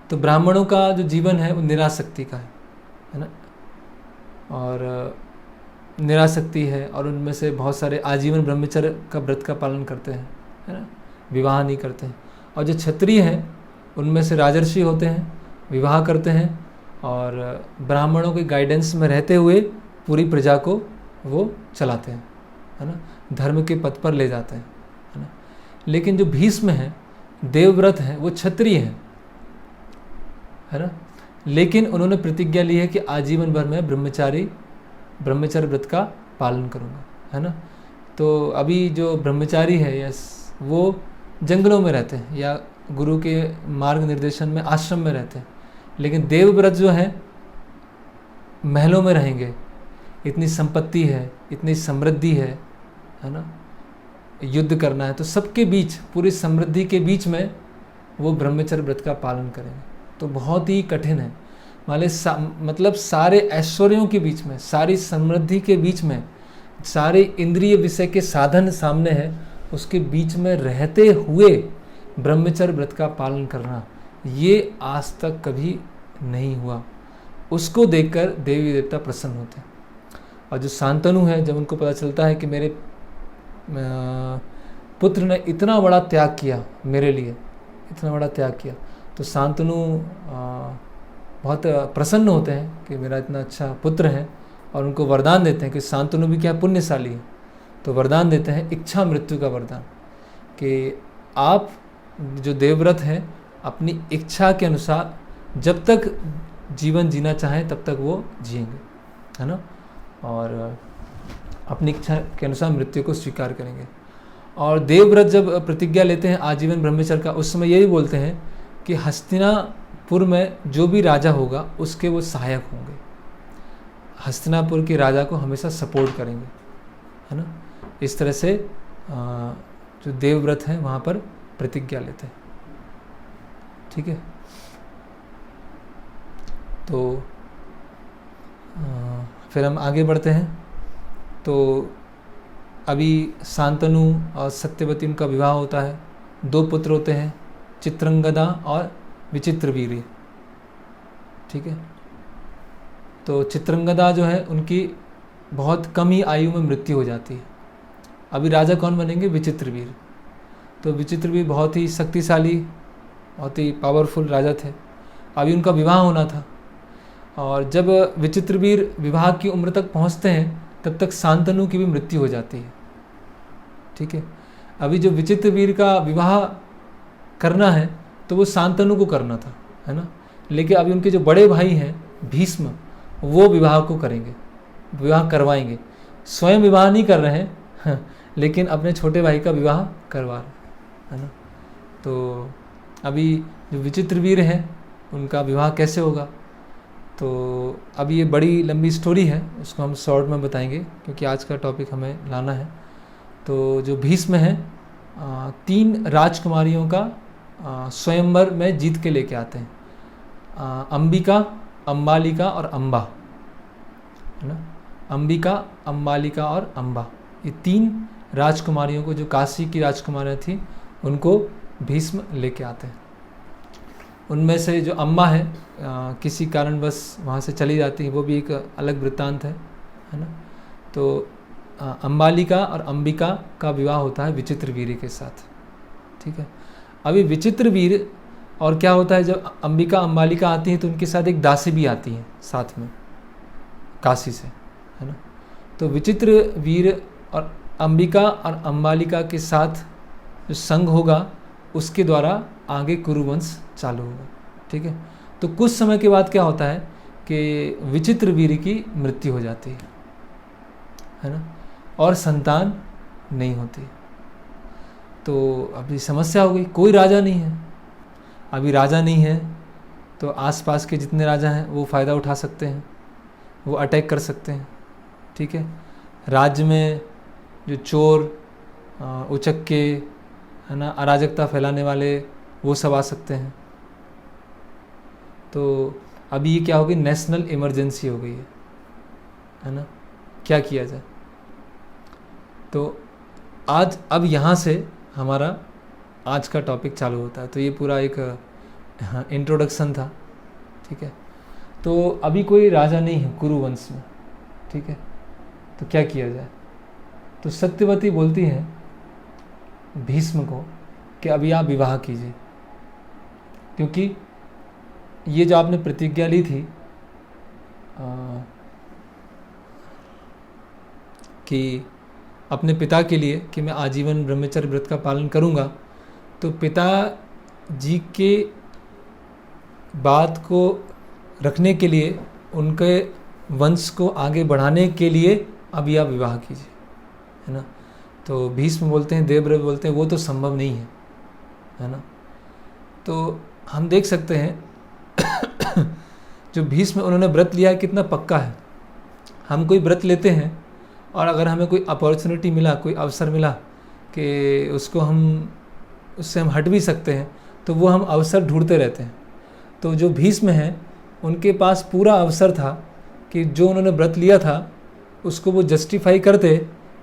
तो ब्राह्मणों का जो जीवन है वो निरासक्ति का है ना, और निरासक्ति है, और उनमें से बहुत सारे आजीवन ब्रह्मचर्य का व्रत का पालन करते हैं, है ना, विवाह नहीं करते हैं। और जो क्षत्रिय हैं उनमें से राजर्षि होते हैं, विवाह करते हैं और ब्राह्मणों के गाइडेंस में रहते हुए पूरी प्रजा को वो चलाते हैं, है ना, धर्म के पथ पर ले जाते हैं, है ना। लेकिन जो भीष्म हैं, देवव्रत हैं, वो क्षत्रिय हैं, है ना, लेकिन उन्होंने प्रतिज्ञा ली है कि आजीवन भर में ब्रह्मचर्य व्रत का पालन करूँगा, है ना। तो अभी जो ब्रह्मचारी है यस, वो जंगलों में रहते हैं या गुरु के मार्ग निर्देशन में आश्रम में रहते हैं, लेकिन देवव्रत जो है महलों में रहेंगे, इतनी संपत्ति है, इतनी समृद्धि है ना, युद्ध करना है, तो सबके बीच, पूरी समृद्धि के बीच में वो ब्रह्मचर्य व्रत का पालन करेंगे। तो बहुत ही कठिन है, मतलब सारे ऐश्वर्यों के बीच में, सारी समृद्धि के बीच में, सारे इंद्रिय विषय के साधन सामने है, उसके बीच में रहते हुए ब्रह्मचर्य व्रत का पालन करना, ये आज तक कभी नहीं हुआ। उसको देखकर देवी देवता प्रसन्न होते हैं। और जो शांतनु है, जब उनको पता चलता है कि मेरे पुत्र ने इतना बड़ा त्याग किया मेरे लिए, इतना बड़ा त्याग किया, तो शांतनु बहुत प्रसन्न होते हैं कि मेरा इतना अच्छा पुत्र है, और उनको वरदान देते हैं कि शांतनु भी क्या पुण्यशाली है, तो वरदान देते हैं इच्छा मृत्यु का वरदान, कि आप जो देवव्रत हैं अपनी इच्छा के अनुसार जब तक जीवन जीना चाहें तब तक वो जिएंगे, है ना, और अपनी इच्छा के अनुसार मृत्यु को स्वीकार करेंगे। और देवव्रत जब प्रतिज्ञा लेते हैं आजीवन ब्रह्मचर्य का, उस समय यही बोलते हैं कि हस्तिनापुर में जो भी राजा होगा उसके वो सहायक होंगे, हस्तिनापुर के राजा को हमेशा सपोर्ट करेंगे, है ना। इस तरह से जो देवव्रत हैं वहाँ पर प्रतिज्ञा लेते हैं। ठीक है, तो फिर हम आगे बढ़ते हैं। तो अभी शांतनु और सत्यवती उनका विवाह होता है, 2 पुत्र होते हैं, चित्रंगदा और विचित्रवीर्य, ठीक है। तो चित्रंगदा जो है उनकी बहुत कम ही आयु में मृत्यु हो जाती है। अभी राजा कौन बनेंगे? विचित्रवीर्य। तो विचित्रवीर्य बहुत ही शक्तिशाली, बहुत ही पावरफुल राजा थे। अभी उनका विवाह होना था, और जब विचित्रवीर्य विवाह की उम्र तक पहुंचते हैं तब तक शांतनु की भी मृत्यु हो जाती है, ठीक है। अभी जो विचित्रवीर्य का विवाह करना है तो वो शांतनु को करना था, है ना। लेकिन अभी उनके जो बड़े भाई हैं भीष्म, वो विवाह को करेंगे, विवाह करवाएंगे। स्वयं विवाह नहीं कर रहे हैं लेकिन अपने छोटे भाई का विवाह करवा रहे, है ना। तो अभी जो विचित्रवीर्य हैं उनका विवाह कैसे होगा, तो अभी ये बड़ी लंबी स्टोरी है, उसको हम शॉर्ट में बताएंगे क्योंकि आज का टॉपिक हमें लाना है। तो जो भीष्म हैं 3 राजकुमारियों का स्वयंवर में जीत के लेके आते हैं, अंबिका, अम्बालिका और अम्बा, है ना। अंबिका, अम्बालिका और अम्बा, ये 3 राजकुमारियों को, जो काशी की राजकुमारियाँ थी, उनको भीष्म लेके आते हैं। उनमें से जो अम्बा है किसी कारणवश वहाँ से चली जाती है, वो भी एक अलग वृत्तांत है ना। तो अम्बालिका और अंबिका का विवाह होता है विचित्रवीर्य के साथ, ठीक है। अभी विचित्रवीर्य और क्या होता है, जब अंबिका अम्बालिका आती है तो उनके साथ एक दासी भी आती है साथ में काशी से, है ना। तो विचित्रवीर्य और अंबिका और अम्बालिका के साथ जो संग होगा उसके द्वारा आगे कुरुवंश चालू होगा, ठीक है। तो कुछ समय के बाद क्या होता है कि विचित्रवीर्य की मृत्यु हो जाती है ना, और संतान नहीं होती। तो अभी समस्या हो गई, कोई राजा नहीं है। अभी राजा नहीं है तो आसपास के जितने राजा हैं वो फ़ायदा उठा सकते हैं, वो अटैक कर सकते हैं, ठीक है। राज्य में जो चोर, उचक्के, है ना, अराजकता फैलाने वाले, वो सब आ सकते हैं। तो अभी ये क्या होगी, नेशनल इमरजेंसी हो गई है ना। क्या किया जाए? तो आज अब यहाँ से हमारा आज का टॉपिक चालू होता है। तो ये पूरा एक इंट्रोडक्शन था, ठीक है। तो अभी कोई राजा नहीं है कुरुवंश में, ठीक है। तो क्या किया जाए? तो सत्यवती बोलती है भीष्म को कि अभी आप विवाह कीजिए, क्योंकि ये जो आपने प्रतिज्ञा ली थी कि अपने पिता के लिए कि मैं आजीवन ब्रह्मचर्य व्रत का पालन करूंगा, तो पिता जी के बात को रखने के लिए, उनके वंश को आगे बढ़ाने के लिए अभी आप विवाह कीजिए, है ना। तो भीष्म बोलते हैं, देवव्रत बोलते हैं वो तो संभव नहीं है ना। तो हम देख सकते हैं जो भीष्म उन्होंने व्रत लिया है कितना पक्का है। हम कोई व्रत लेते हैं और अगर हमें कोई अपॉर्चुनिटी मिला, कोई अवसर मिला कि उससे हम हट भी सकते हैं, तो वो हम अवसर ढूंढते रहते हैं। तो जो भीष्म हैं उनके पास पूरा अवसर था कि जो उन्होंने व्रत लिया था उसको वो जस्टिफाई करते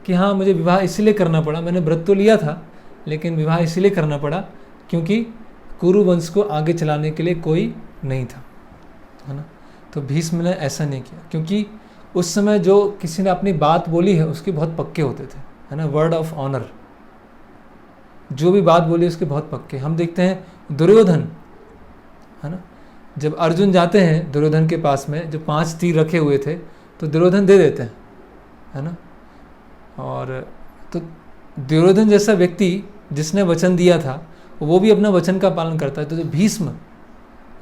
कि हाँ मुझे विवाह इसलिए करना पड़ा, मैंने व्रत तो लिया था लेकिन विवाह इसलिए करना पड़ा क्योंकि कुरुवंश को आगे चलाने के लिए कोई नहीं था, है ना। तो भीष्म ने ऐसा नहीं किया, क्योंकि उस समय जो किसी ने अपनी बात बोली है उसके बहुत पक्के होते थे, है ना। वर्ड ऑफ ऑनर, जो भी बात बोली उसके बहुत पक्के। हम देखते हैं दुर्योधन, है ना, जब अर्जुन जाते हैं दुर्योधन के पास में, जो 5 तीर रखे हुए थे तो दुर्योधन दे देते हैं, है ना। और तो दुर्योधन जैसा व्यक्ति जिसने वचन दिया था वो भी अपना वचन का पालन करता है। तो जो भीष्म,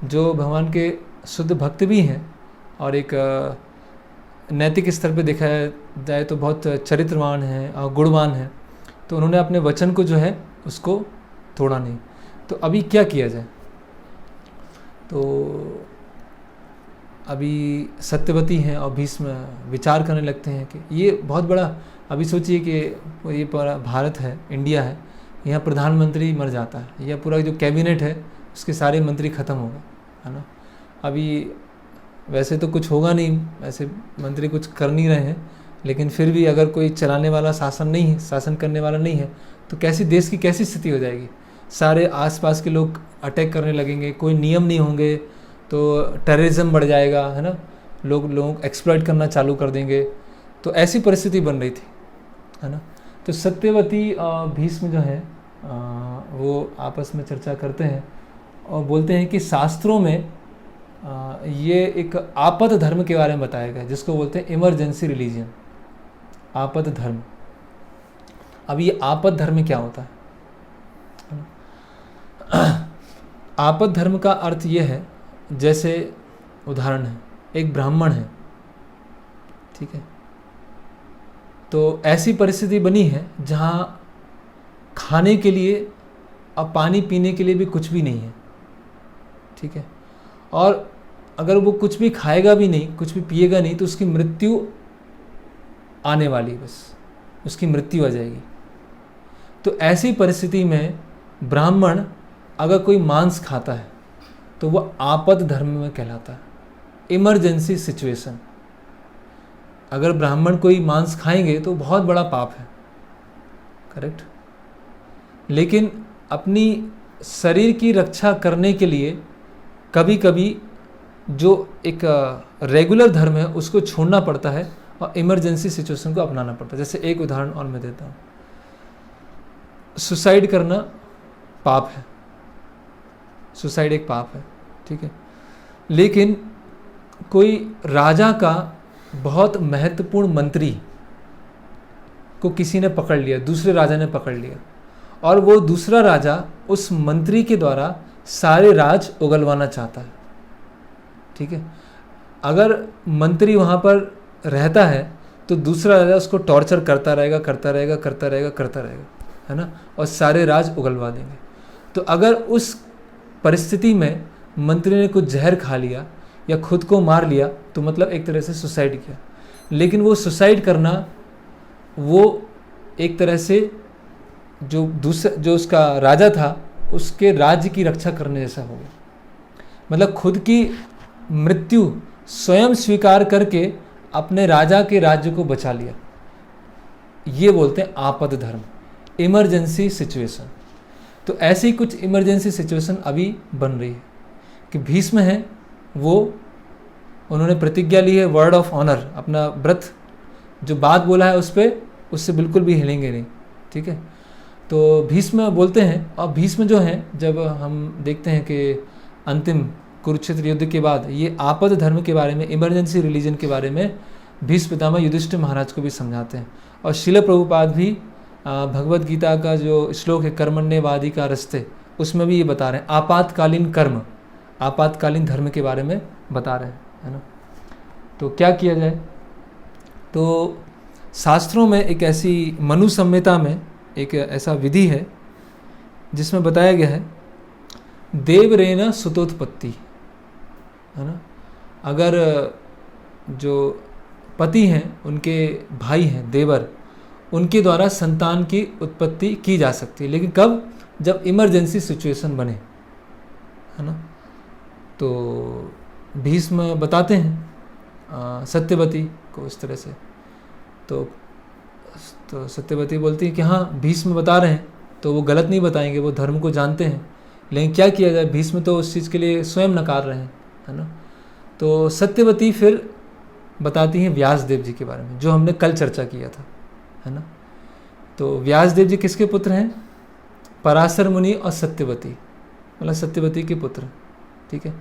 जो भगवान के शुद्ध भक्त भी हैं और एक नैतिक स्तर पे देखा जाए तो बहुत चरित्रवान हैं और गुणवान हैं, तो उन्होंने अपने वचन को जो है उसको तोड़ा नहीं। तो अभी क्या किया जाए? तो अभी सत्यवती हैं और भीष्म विचार करने लगते हैं कि ये बहुत बड़ा, अभी सोचिए कि ये पूरा भारत है, इंडिया है, यहाँ प्रधानमंत्री मर जाता है या पूरा जो कैबिनेट है उसके सारे मंत्री ख़त्म हो गए, है ना। अभी वैसे तो कुछ होगा नहीं, वैसे मंत्री कुछ कर नहीं रहे हैं, लेकिन फिर भी अगर कोई चलाने वाला शासन नहीं है, शासन करने वाला नहीं है, तो कैसी देश की कैसी स्थिति हो जाएगी। सारे आसपास के लोग अटैक करने लगेंगे, कोई नियम नहीं होंगे तो टेररिज्म बढ़ जाएगा, है ना, लोग एक्सप्लॉइट करना चालू कर देंगे। तो ऐसी परिस्थिति बन रही थी, है ना। तो सत्यवती भीष्म जो है वो आपस में चर्चा करते हैं और बोलते हैं कि शास्त्रों में ये एक आपद धर्म के बारे में बताया गया है, जिसको बोलते हैं इमरजेंसी रिलीजन, आपद धर्म। अब ये आपद धर्म क्या होता है? आपद धर्म का अर्थ ये है, जैसे उदाहरण है, एक ब्राह्मण है, ठीक है, तो ऐसी परिस्थिति बनी है जहाँ खाने के लिए अब पानी पीने के लिए भी कुछ भी नहीं है, ठीक है, और अगर वो कुछ भी खाएगा भी नहीं, कुछ भी पिएगा नहीं, तो उसकी मृत्यु आने वाली, बस उसकी मृत्यु आ जाएगी। तो ऐसी परिस्थिति में ब्राह्मण अगर कोई मांस खाता है तो वह आपद धर्म में कहलाता है, इमरजेंसी सिचुएशन। अगर ब्राह्मण कोई मांस खाएंगे तो बहुत बड़ा पाप है, करेक्ट। लेकिन अपनी शरीर की रक्षा करने के लिए कभी कभी जो एक रेगुलर धर्म है उसको छोड़ना पड़ता है और इमरजेंसी सिचुएशन को अपनाना पड़ता है। जैसे एक उदाहरण और मैं देता हूँ, सुसाइड करना पाप है, सुसाइड एक पाप है, ठीक है। लेकिन कोई राजा का बहुत महत्वपूर्ण मंत्री को किसी ने पकड़ लिया, दूसरे राजा ने पकड़ लिया, और वो दूसरा राजा उस मंत्री के द्वारा सारे राज उगलवाना चाहता है, ठीक है। अगर मंत्री वहाँ पर रहता है तो दूसरा राजा उसको टॉर्चर करता रहेगा, है ना, और सारे राज उगलवा देंगे। तो अगर उस परिस्थिति में मंत्री ने कुछ जहर खा लिया या खुद को मार लिया तो मतलब एक तरह से सुसाइड किया। लेकिन वो सुसाइड करना वो एक तरह से जो उसका राजा था उसके राज्य की रक्षा करने जैसा हो गया। मतलब खुद की मृत्यु स्वयं स्वीकार करके अपने राजा के राज्य को बचा लिया। ये बोलते हैं आपद धर्म, इमरजेंसी सिचुएशन। तो ऐसी कुछ इमरजेंसी सिचुएशन अभी बन रही है कि भीष्म हैं, वो उन्होंने प्रतिज्ञा ली है, वर्ड ऑफ ऑनर, अपना व्रत जो बात बोला है उससे बिल्कुल भी हिलेंगे नहीं, ठीक है। तो भीष्म बोलते हैं, और भीष्म जो हैं, जब हम देखते हैं कि अंतिम कुरुक्षेत्र युद्ध के बाद ये आपद धर्म के बारे में, इमरजेंसी रिलीजन के बारे में भीष्म पितामह युधिष्ठिर महाराज को भी समझाते हैं। और श्रील प्रभुपाद भी भगवद गीता का जो श्लोक है कर्मण्यवादी का रस्ते, उसमें भी ये बता रहे हैं आपातकालीन कर्म, आपातकालीन धर्म के बारे में बता रहे हैं, है ना। तो क्या किया जाए? तो शास्त्रों में एक ऐसी मनु संहिता में एक ऐसा विधि है जिसमें बताया गया है देवरेन सुतोत्पत्ति, है ना। अगर जो पति हैं उनके भाई हैं देवर, उनके द्वारा संतान की उत्पत्ति की जा सकती है, लेकिन कब? जब इमरजेंसी सिचुएशन बने, है ना। तो भीष्म बताते हैं सत्यवती को इस तरह से। तो सत्यवती बोलती है कि हाँ भीष्म बता रहे हैं तो वो गलत नहीं बताएंगे, वो धर्म को जानते हैं, लेकिन क्या किया जाए, भीष्म तो उस चीज़ के लिए स्वयं नकार रहे हैं, है ना। तो सत्यवती फिर बताती हैं व्यासदेव जी के बारे में, जो हमने कल चर्चा किया था, है ना। तो व्यासदेव जी किसके पुत्र हैं? पराशर मुनि और सत्यवती, मतलब सत्यवती के पुत्र, ठीक है।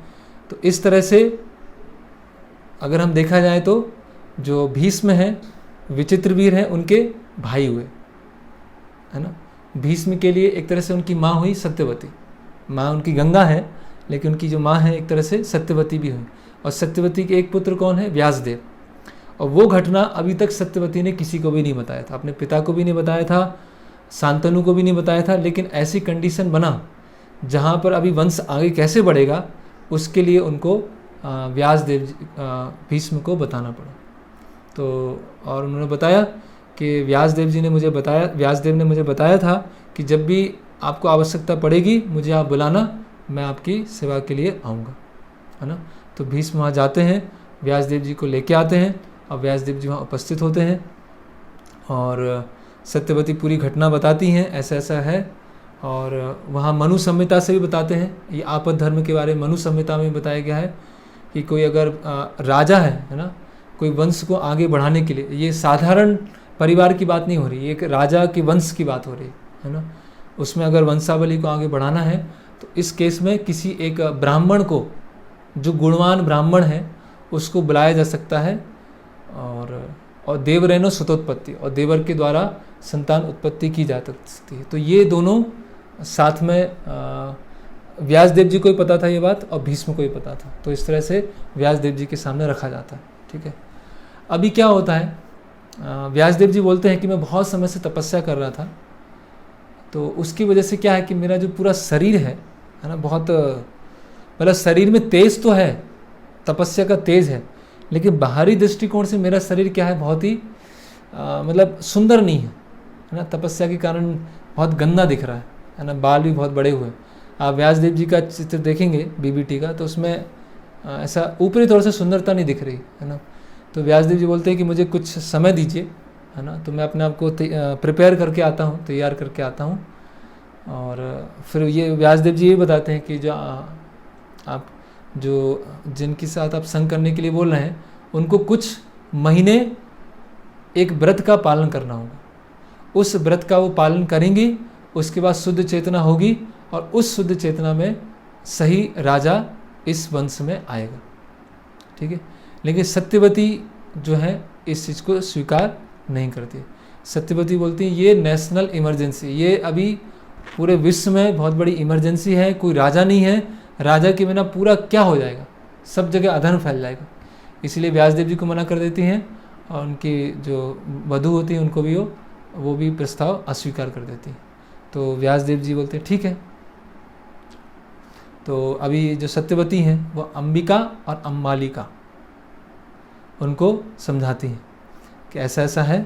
तो इस तरह से अगर हम देखा जाए तो जो भीष्म हैं, विचित्रवीर हैं, उनके भाई हुए, है ना। भीष्म के लिए एक तरह से उनकी माँ हुई सत्यवती, माँ उनकी गंगा है, लेकिन उनकी जो माँ है एक तरह से सत्यवती भी हुई। और सत्यवती के एक पुत्र कौन है? व्यासदेव। और वो घटना अभी तक सत्यवती ने किसी को भी नहीं बताया था, अपने पिता को भी नहीं बताया था, शांतनु को भी नहीं बताया था। लेकिन ऐसी कंडीशन बना जहाँ पर अभी वंश आगे कैसे बढ़ेगा, उसके लिए उनको व्यासदेव भीष्म को बताना पड़ा। तो और उन्होंने बताया कि व्यासदेव ने मुझे बताया था कि जब भी आपको आवश्यकता पड़ेगी मुझे आप बुलाना, मैं आपकी सेवा के लिए आऊँगा, है ना। तो भीष्म वहाँ जाते हैं, व्यासदेव जी को लेके आते हैं और व्यासदेव जी वहाँ उपस्थित होते हैं और सत्यवती पूरी घटना बताती हैं, ऐसा ऐसा है। और वहाँ मनु संहिता से भी बताते हैं, ये आपद धर्म के बारे में मनु संहिता में बताया गया है कि कोई अगर राजा है ना, कोई वंश को आगे बढ़ाने के लिए, ये साधारण परिवार की बात नहीं हो रही, एक राजा के वंश की बात हो रही है ना, उसमें अगर वंशावली को आगे बढ़ाना है तो इस केस में किसी एक ब्राह्मण को, जो गुणवान ब्राह्मण है, उसको बुलाया जा सकता है। और देवरेनो सुतोत्पत्ति, और देवर के द्वारा संतान उत्पत्ति की जा सकती है। तो ये दोनों साथ में व्यासदेव जी को ही पता था ये बात, और भीष्म को ही पता था। तो इस तरह से व्यासदेव जी के सामने रखा जाता है। ठीक है, अभी क्या होता है, व्यासदेव जी बोलते हैं कि मैं बहुत समय से तपस्या कर रहा था, तो उसकी वजह से क्या है कि मेरा जो पूरा शरीर है ना, बहुत मतलब शरीर में तेज तो है, तपस्या का तेज है, लेकिन बाहरी दृष्टिकोण से मेरा शरीर क्या है, बहुत ही मतलब सुंदर नहीं है ना, तपस्या के कारण बहुत गंदा दिख रहा है ना, बाल भी बहुत बड़े हुए। आप व्यासदेव जी का चित्र देखेंगे बीबीटी का, तो उसमें ऐसा ऊपरी तौर से सुंदरता नहीं दिख रही है ना। तो व्यासदेव जी बोलते हैं कि मुझे कुछ समय दीजिए, है ना, तो मैं अपने आप को प्रिपेयर करके आता हूँ, तैयार करके आता हूँ। और फिर ये व्यासदेव जी ये बताते हैं कि जो आप जो जिनके साथ आप संग करने के लिए बोल रहे हैं, उनको कुछ महीने एक व्रत का पालन करना होगा। उस व्रत का वो पालन करेंगी, उसके बाद शुद्ध चेतना होगी, और उस शुद्ध चेतना में सही राजा इस वंश में आएगा। ठीक है, लेकिन सत्यवती जो है इस चीज़ को स्वीकार नहीं करती। सत्यवती बोलती है ये नेशनल इमरजेंसी, ये अभी पूरे विश्व में बहुत बड़ी इमरजेंसी है, कोई राजा नहीं है, राजा के बिना पूरा क्या हो जाएगा, सब जगह अधर्म फैल जाएगा। इसलिए व्यासदेव जी को मना कर देती हैं, और उनकी जो वधू होती है उनको भी वो भी प्रस्ताव अस्वीकार कर देती है। तो व्यासदेव जी बोलते हैं ठीक है। तो अभी जो सत्यवती हैं वो अंबिका और अम्बालिका उनको समझाती हैं कि ऐसा ऐसा है,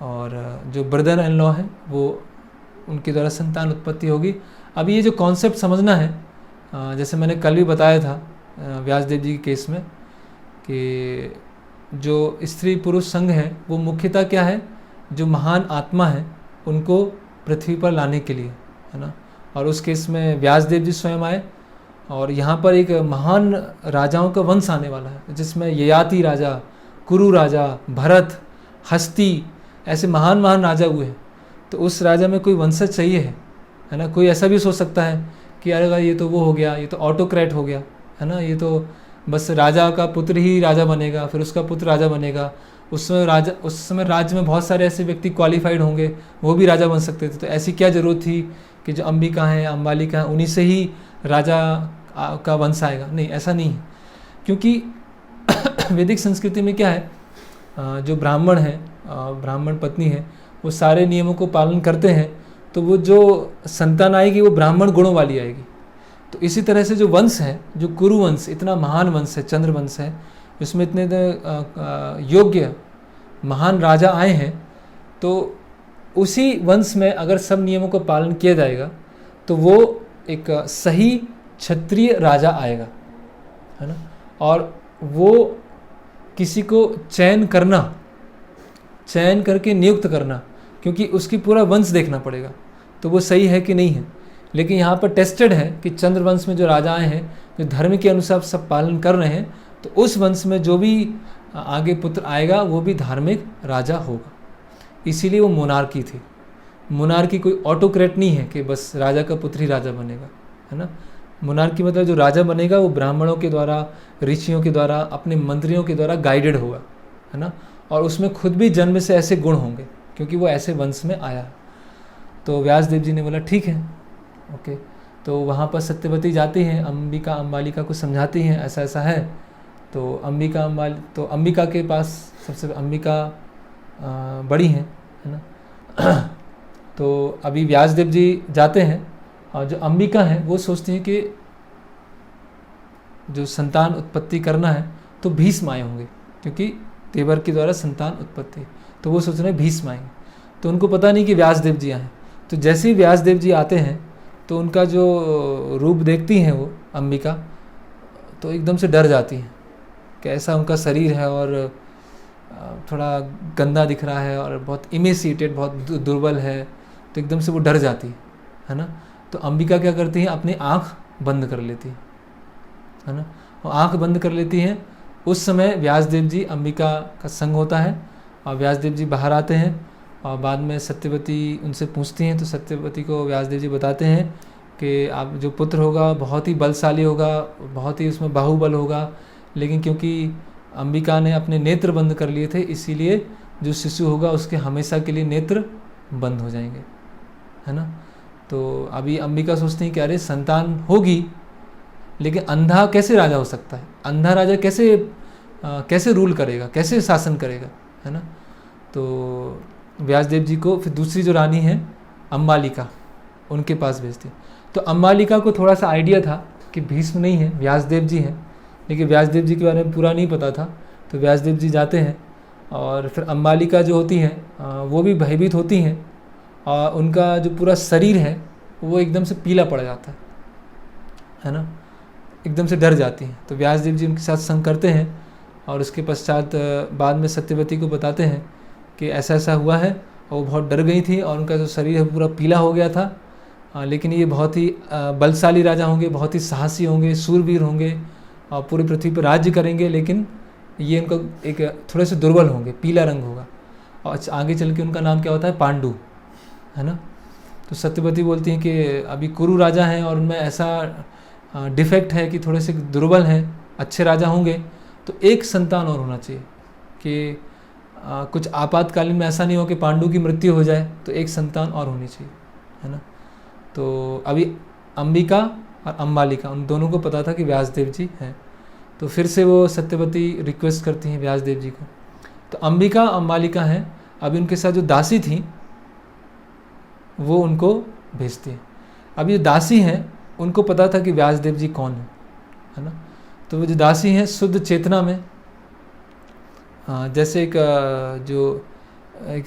और जो ब्रदर इन लॉ है वो उनके द्वारा संतान उत्पत्ति होगी। अभी ये जो कॉन्सेप्ट समझना है, जैसे मैंने कल भी बताया था व्यासदेव जी के केस में, कि जो स्त्री पुरुष संघ है वो मुख्यतः क्या है, जो महान आत्मा है उनको पृथ्वी पर लाने के लिए, है ना। और उस केस में व्यासदेव जी स्वयं आए, और यहाँ पर एक महान राजाओं का वंश आने वाला है, जिसमें ययाति राजा, कुरु राजा, भरत, हस्ती, ऐसे महान महान राजा हुए हैं। तो उस राजा में कोई वंशज चाहिए है ना। कोई ऐसा भी सोच सकता है कि अरे ये तो वो हो गया, ये तो ऑटोक्रेट हो गया, है ना, ये तो बस राजा का पुत्र ही राजा बनेगा, फिर उसका पुत्र राजा बनेगा। उस समय राज्य में बहुत सारे ऐसे व्यक्ति क्वालिफाइड होंगे, वो भी राजा बन सकते थे। तो ऐसी क्या ज़रूरत थी कि जो अंबिका हैं, अम्बालिका हैं, उन्हीं से ही राजा का वंश आएगा? नहीं, ऐसा नहीं है। क्योंकि वैदिक संस्कृति में क्या है, जो ब्राह्मण है, ब्राह्मण पत्नी है, वो सारे नियमों को पालन करते हैं, तो वो जो संतान आएगी वो ब्राह्मण गुणों वाली आएगी। तो इसी तरह से जो वंश है, जो कुरु वंश, इतना महान वंश है, चंद्र वंश है, इसमें इतने योग्य महान राजा आए हैं, तो उसी वंश में अगर सब नियमों का पालन किया जाएगा तो वो एक सही क्षत्रिय राजा आएगा, है ना। और वो किसी को चयन करके नियुक्त करना, क्योंकि उसकी पूरा वंश देखना पड़ेगा तो वो सही है कि नहीं है। लेकिन यहाँ पर टेस्टेड है कि चंद्र वंश में जो राजा आए हैं, जो धर्म के अनुसार सब पालन कर रहे हैं, तो उस वंश में जो भी आगे पुत्र आएगा वो भी धार्मिक राजा होगा। इसीलिए वो मोनार्की थी। मोनार्की कोई ऑटोक्रेट नहीं है कि बस राजा का पुत्र ही राजा बनेगा, है ना। मोनार्की मतलब जो राजा बनेगा वो ब्राह्मणों के द्वारा, ऋषियों के द्वारा, अपने मंत्रियों के द्वारा गाइडेड होगा, है ना। और उसमें खुद भी जन्म से ऐसे गुण होंगे क्योंकि वो ऐसे वंश में आया। तो व्यासदेव जी ने बोला ठीक है, ओके। तो वहाँ पर सत्यवती जाती हैं, अंबिका अम्बालिका को समझाती हैं ऐसा ऐसा है। तो अंबिका के पास सबसे अंबिका बड़ी हैं, है ना। तो अभी व्यासदेव जी जाते हैं, और जो अंबिका हैं वो सोचती हैं कि जो संतान उत्पत्ति करना है तो भीष्म आए होंगे, क्योंकि देवर के द्वारा संतान उत्पत्ति, तो वो सोच रहे हैं भीष्म आएंगे। तो उनको पता नहीं कि व्यासदेव जी आए। तो जैसे ही व्यासदेव जी आते हैं तो उनका जो रूप देखती हैं वो अंबिका, तो एकदम से डर जाती हैं। कैसा उनका शरीर है और थोड़ा गंदा दिख रहा है और बहुत इमेसिएटेड, बहुत दुर्बल है। तो एकदम से वो डर जाती है है ना। तो अंबिका क्या करती है, अपनी आँख बंद कर लेती है ना, और आँख बंद कर लेती हैं। उस समय व्यासदेव जी, अंबिका का संग होता है और व्यासदेव जी बाहर आते हैं और बाद में सत्यवती उनसे पूछती हैं, तो सत्यवती को व्यासदेव जी बताते हैं कि आप जो पुत्र होगा बहुत ही बलशाली होगा, बहुत ही उसमें बाहुबल होगा, लेकिन क्योंकि अंबिका ने अपने नेत्र बंद कर लिए थे, इसीलिए जो शिशु होगा उसके हमेशा के लिए नेत्र बंद हो जाएंगे, है ना। तो अभी अंबिका सोचती हैं कि अरे संतान होगी, लेकिन अंधा कैसे राजा हो सकता है, अंधा राजा कैसे रूल करेगा, कैसे शासन करेगा, है ना। तो व्यासदेव जी को फिर दूसरी जो रानी है अम्बालिका, उनके पास भेजते। तो अम्बालिका को थोड़ा सा आइडिया था कि भीष्म नहीं है, व्यासदेव जी हैं, लेकिन व्यासदेव जी के बारे में पूरा नहीं पता था। तो व्यासदेव जी जाते हैं और फिर अम्बालिका जो होती हैं वो भी भयभीत होती हैं और उनका जो पूरा शरीर है वो एकदम से पीला पड़ जाता है ना, एकदम से डर जाती हैं। तो व्यासदेव जी उनके साथ संग करते हैं और उसके पश्चात बाद में सत्यवती को बताते हैं कि ऐसा ऐसा हुआ है, और वो बहुत डर गई थी और उनका जो शरीर है पूरा पीला हो गया था। लेकिन ये बहुत ही बलशाली राजा होंगे, बहुत ही साहसी होंगे, सूरवीर होंगे और पूरी पृथ्वी पर राज्य करेंगे, लेकिन ये उनका एक थोड़े से दुर्बल होंगे, पीला रंग होगा और आगे चल के उनका नाम क्या होता है, पांडु, है ना। तो सत्यवती बोलती हैं कि अभी कुरु राजा हैं और उनमें ऐसा डिफेक्ट है कि थोड़े से दुर्बल हैं, अच्छे राजा होंगे तो एक संतान और होना चाहिए कि कुछ आपातकालीन में ऐसा नहीं हो कि पांडु की मृत्यु हो जाए, तो एक संतान और होनी चाहिए, है ना। तो अभी अंबिका और अम्बालिका उन दोनों को पता था कि व्यासदेव जी हैं, तो फिर से वो सत्यवती रिक्वेस्ट करती हैं व्यासदेव जी को। तो अंबिका अम्बालिका हैं, अभी उनके साथ जो दासी थी वो उनको भेजती है। अब ये दासी हैं, उनको पता था कि व्यासदेव जी कौन है ना। तो वो जो दासी हैं शुद्ध चेतना में, जैसे एक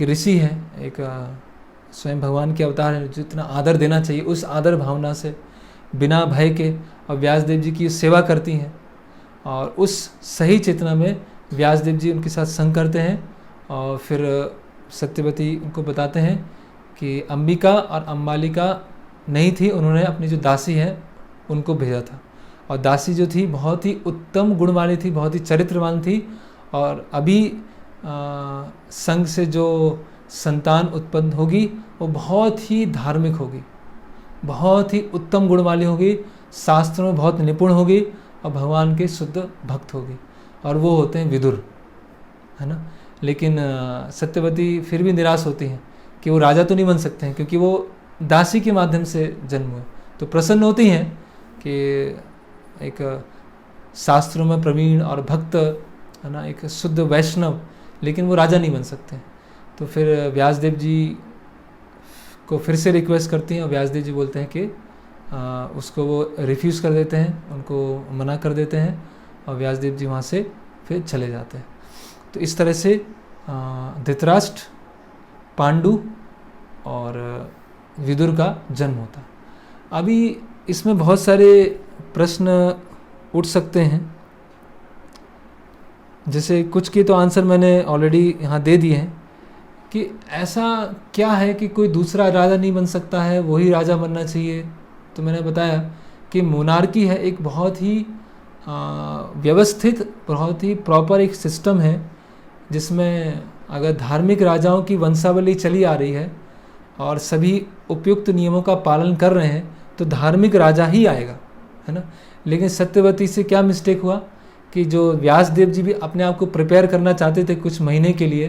ऋषि है, एक स्वयं भगवान के अवतार है, जितना आदर देना चाहिए उस आदर भावना से बिना भय के और व्यासदेव जी की सेवा करती हैं, और उस सही चेतना में व्यासदेव जी उनके साथ संग करते हैं। और फिर सत्यवती उनको बताते हैं कि अंबिका और अम्बालिका नहीं थी, उन्होंने अपनी जो दासी है उनको भेजा था, और दासी जो थी बहुत ही उत्तम गुण वाली थी, बहुत ही चरित्रवान थी, और अभी संग से जो संतान उत्पन्न होगी वो बहुत ही धार्मिक होगी, बहुत ही उत्तम गुण वाली होगी, शास्त्रों में बहुत निपुण होगी और भगवान के शुद्ध भक्त होगी, और वो होते हैं विदुर, है ना। लेकिन सत्यवती फिर भी निराश होती हैं कि वो राजा तो नहीं बन सकते हैं क्योंकि वो दासी के माध्यम से जन्म हुए। तो प्रसन्न होती हैं कि एक शास्त्रों में प्रवीण और भक्त, है ना, एक शुद्ध वैष्णव, लेकिन वो राजा नहीं बन सकते। तो फिर व्यासदेव जी को फिर से रिक्वेस्ट करती हैं और व्यासदेव जी बोलते हैं कि उसको वो रिफ्यूज़ कर देते हैं, उनको मना कर देते हैं, और व्यासदेव जी वहाँ से फिर चले जाते हैं। तो इस तरह से धृतराष्ट्र, पांडु और विदुर का जन्म होता है। अभी इसमें बहुत सारे प्रश्न उठ सकते हैं, जैसे कुछ के तो आंसर मैंने ऑलरेडी यहाँ दे दिए हैं कि ऐसा क्या है कि कोई दूसरा राजा नहीं बन सकता है, वही राजा बनना चाहिए। तो मैंने बताया कि मोनार्की है एक बहुत ही व्यवस्थित, बहुत ही प्रॉपर एक सिस्टम है, जिसमें अगर धार्मिक राजाओं की वंशावली चली आ रही है और सभी उपयुक्त नियमों का पालन कर रहे हैं तो धार्मिक राजा ही आएगा, है ना। लेकिन सत्यवती से क्या मिस्टेक हुआ कि जो व्यासदेव जी भी अपने आप को प्रिपेयर करना चाहते थे कुछ महीने के लिए,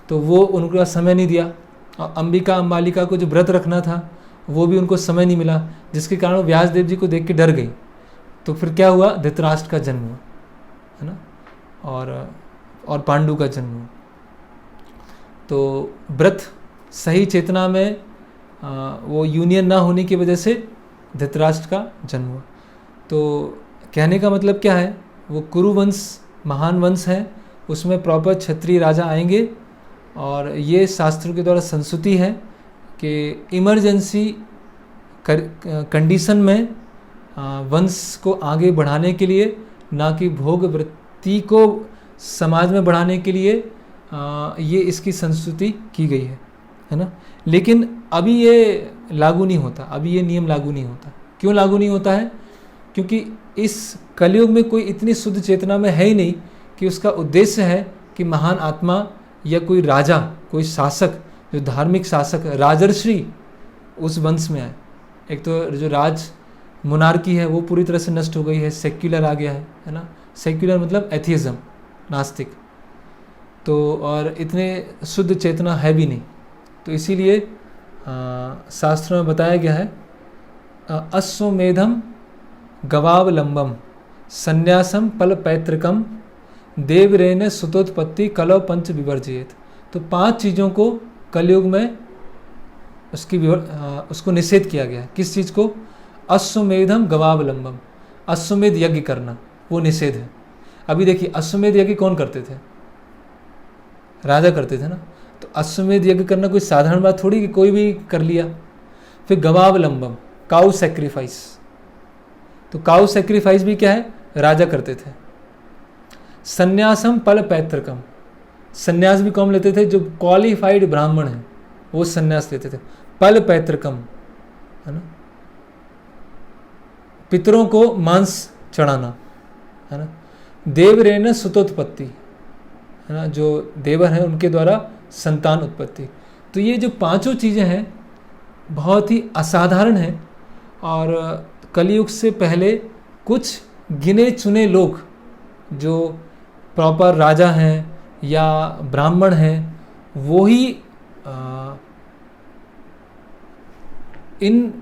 तो वो उनका समय नहीं दिया, और अंबिका अम्बालिका को जो व्रत रखना था वो भी उनको समय नहीं मिला, जिसके कारण वो व्यासदेव जी को देख के डर गई। तो फिर क्या हुआ, धृतराष्ट्र का जन्म हुआ, है ना, और पांडु का जन्म हुआ। तो व्रत सही चेतना में वो यूनियन ना होने की वजह से धृतराष्ट्र का जन्म हुआ। तो कहने का मतलब क्या है, वो कुरुवंश महान वंश है, उसमें प्रॉपर क्षत्रिय राजा आएंगे, और ये शास्त्रों के द्वारा संस्तुति है कि इमरजेंसी कंडीशन में वंश को आगे बढ़ाने के लिए, ना कि भोग वृत्ति को समाज में बढ़ाने के लिए ये इसकी संस्तुति की गई है है ना। लेकिन अभी ये लागू नहीं होता, अभी ये नियम लागू नहीं होता। क्यों लागू नहीं होता है? क्योंकि इस कलयुग में कोई इतनी शुद्ध चेतना में है ही नहीं कि उसका उद्देश्य है कि महान आत्मा या कोई राजा, कोई शासक, जो धार्मिक शासक, राजर्षि उस वंश में आए। एक तो जो राज मोनार्की है वो पूरी तरह से नष्ट हो गई है, सेक्युलर आ गया है ना। सेक्युलर मतलब एथिज्म, नास्तिक। तो और इतने शुद्ध चेतना है भी नहीं, तो इसीलिए शास्त्रों में बताया गया है अश्वमेधम गवावलंबम संन्यासम पल पैतृकम देवरेन सुतोत्पत्ति कलौ पंच विवर्जित। तो 5 चीज़ों को कलयुग में उसको निषेध किया गया है। किस चीज़ को? अश्वमेधम गवावलंबम, अश्वमेध यज्ञ करना वो निषेध है। अभी देखिए अश्वमेध यज्ञ कौन करते थे? राजा करते थे ना। तो अश्वमेध यज्ञ करना कोई साधारण बात थोड़ी कि कोई भी कर लिया। फिर गवावलंबम, काउ सेक्रीफाइस। तो काउ सेक्रीफाइस भी क्या है? राजा करते थे। संन्यासम पल पैतृकम, संन्यास भी कौन लेते थे? जो क्वालिफाइड ब्राह्मण हैं वो संन्यास लेते थे। पल पैतृकम है ना, पितरों को मांस चढ़ाना है ना। देवरेन सुतोत्पत्ति है ना, जो देवर हैं उनके द्वारा संतान उत्पत्ति। तो ये जो 5 चीज़ें हैं बहुत ही असाधारण हैं। और कलयुग से पहले कुछ गिने चुने लोग जो प्रॉपर राजा हैं या ब्राह्मण हैं वो ही इन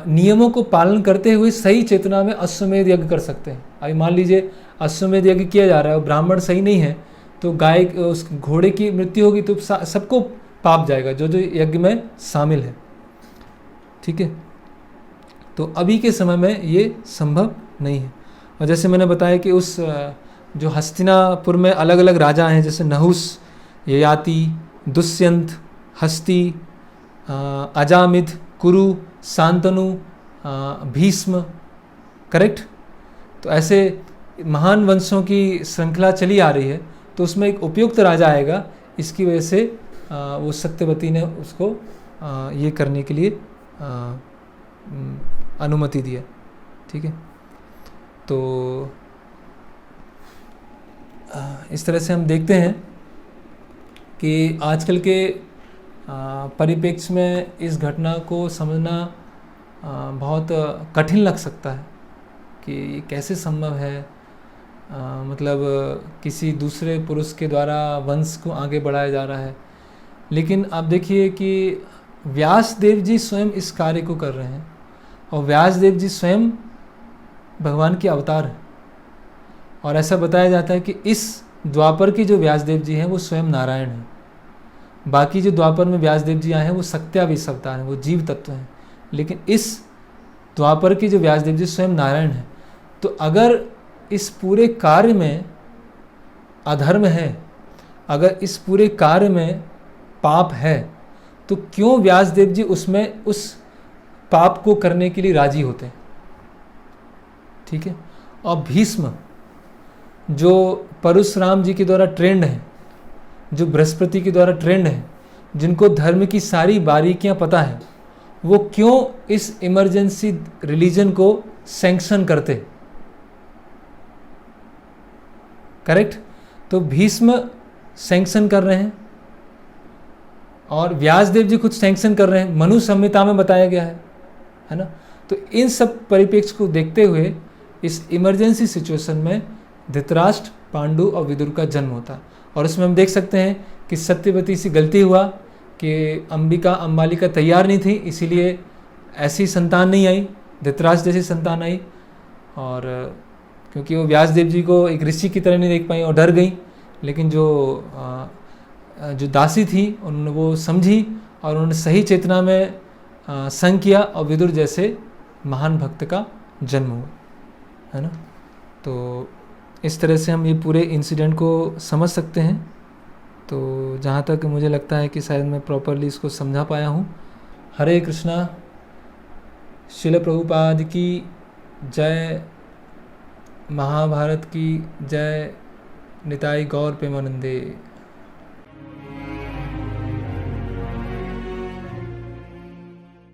नियमों को पालन करते हुए सही चेतना में अश्वमेध यज्ञ कर सकते हैं। अभी मान लीजिए अश्वमेध यज्ञ किया जा रहा है और ब्राह्मण सही नहीं है तो गाय, उस घोड़े की मृत्यु होगी तो सबको पाप जाएगा जो जो यज्ञ में शामिल है। ठीक है, तो अभी के समय में ये संभव नहीं है। और जैसे मैंने बताया कि उस जो हस्तिनापुर में अलग अलग राजा हैं, जैसे नहुस, ययाति, दुष्यंत, हस्ती, अजामिद, कुरु, शांतनु, भीष्म, करेक्ट। तो ऐसे महान वंशों की श्रृंखला चली आ रही है। तो उसमें एक उपयुक्त राजा आएगा, इसकी वजह से वो सत्यवती ने उसको ये करने के लिए अनुमति दिया। ठीक है, तो इस तरह से हम देखते हैं कि आजकल के परिप्रेक्ष्य में इस घटना को समझना बहुत कठिन लग सकता है कि ये कैसे संभव है। मतलब किसी दूसरे पुरुष के द्वारा वंश को आगे बढ़ाया जा रहा है। लेकिन आप देखिए कि व्यास देव जी स्वयं इस कार्य को कर रहे हैं और व्यास देव जी स्वयं भगवान के अवतार हैं। और ऐसा बताया जाता है कि इस द्वापर के जो व्यास देव जी हैं वो स्वयं नारायण हैं। बाकी जो द्वापर में व्यास देव जी आए हैं वो सत्याविश अवतार हैं, वो जीव तत्व हैं। लेकिन इस द्वापर के जो व्यास देव जी स्वयं नारायण हैं। तो अगर इस पूरे कार्य में अधर्म है, अगर इस पूरे कार्य में पाप है, तो क्यों व्यास देव जी उसमें उस पाप को करने के लिए राजी होते हैं? ठीक है, और भीष्म जो परशुराम जी के द्वारा ट्रेंड है, जो बृहस्पति के द्वारा ट्रेंड है, जिनको धर्म की सारी बारीकियां पता है, वो क्यों इस इमरजेंसी रिलीजन को सैंक्शन करते? करेक्ट। तो भीष्म सैंक्शन कर रहे हैं और व्यास देव जी कुछ सैंक्शन कर रहे हैं, मनु संहिता में बताया गया है ना। तो इन सब परिप्रेक्ष्य को देखते हुए इस इमरजेंसी सिचुएशन में धृतराष्ट्र, पांडु और विदुर का जन्म होता। और उसमें हम देख सकते हैं कि सत्यवती से गलती हुआ कि अंबिका अम्बालिका तैयार नहीं थी, इसीलिए ऐसी संतान नहीं आई, धृतराष्ट्र जैसी संतान आई। और क्योंकि वो व्यास देव जी को एक ऋषि की तरह नहीं देख पाई और डर गई। लेकिन जो दासी थी उन्होंने वो समझी और उन्होंने सही चेतना में संग किया और विदुर जैसे महान भक्त का जन्म हुआ, है ना। तो इस तरह से हम ये पूरे इंसिडेंट को समझ सकते हैं। तो जहाँ तक मुझे लगता है कि शायद मैं प्रॉपरली इसको समझा पाया हूँ। हरे कृष्णा। शिल प्रभुपाद की जय। महाभारत की जय। निताई गौर प्रेमानंदे।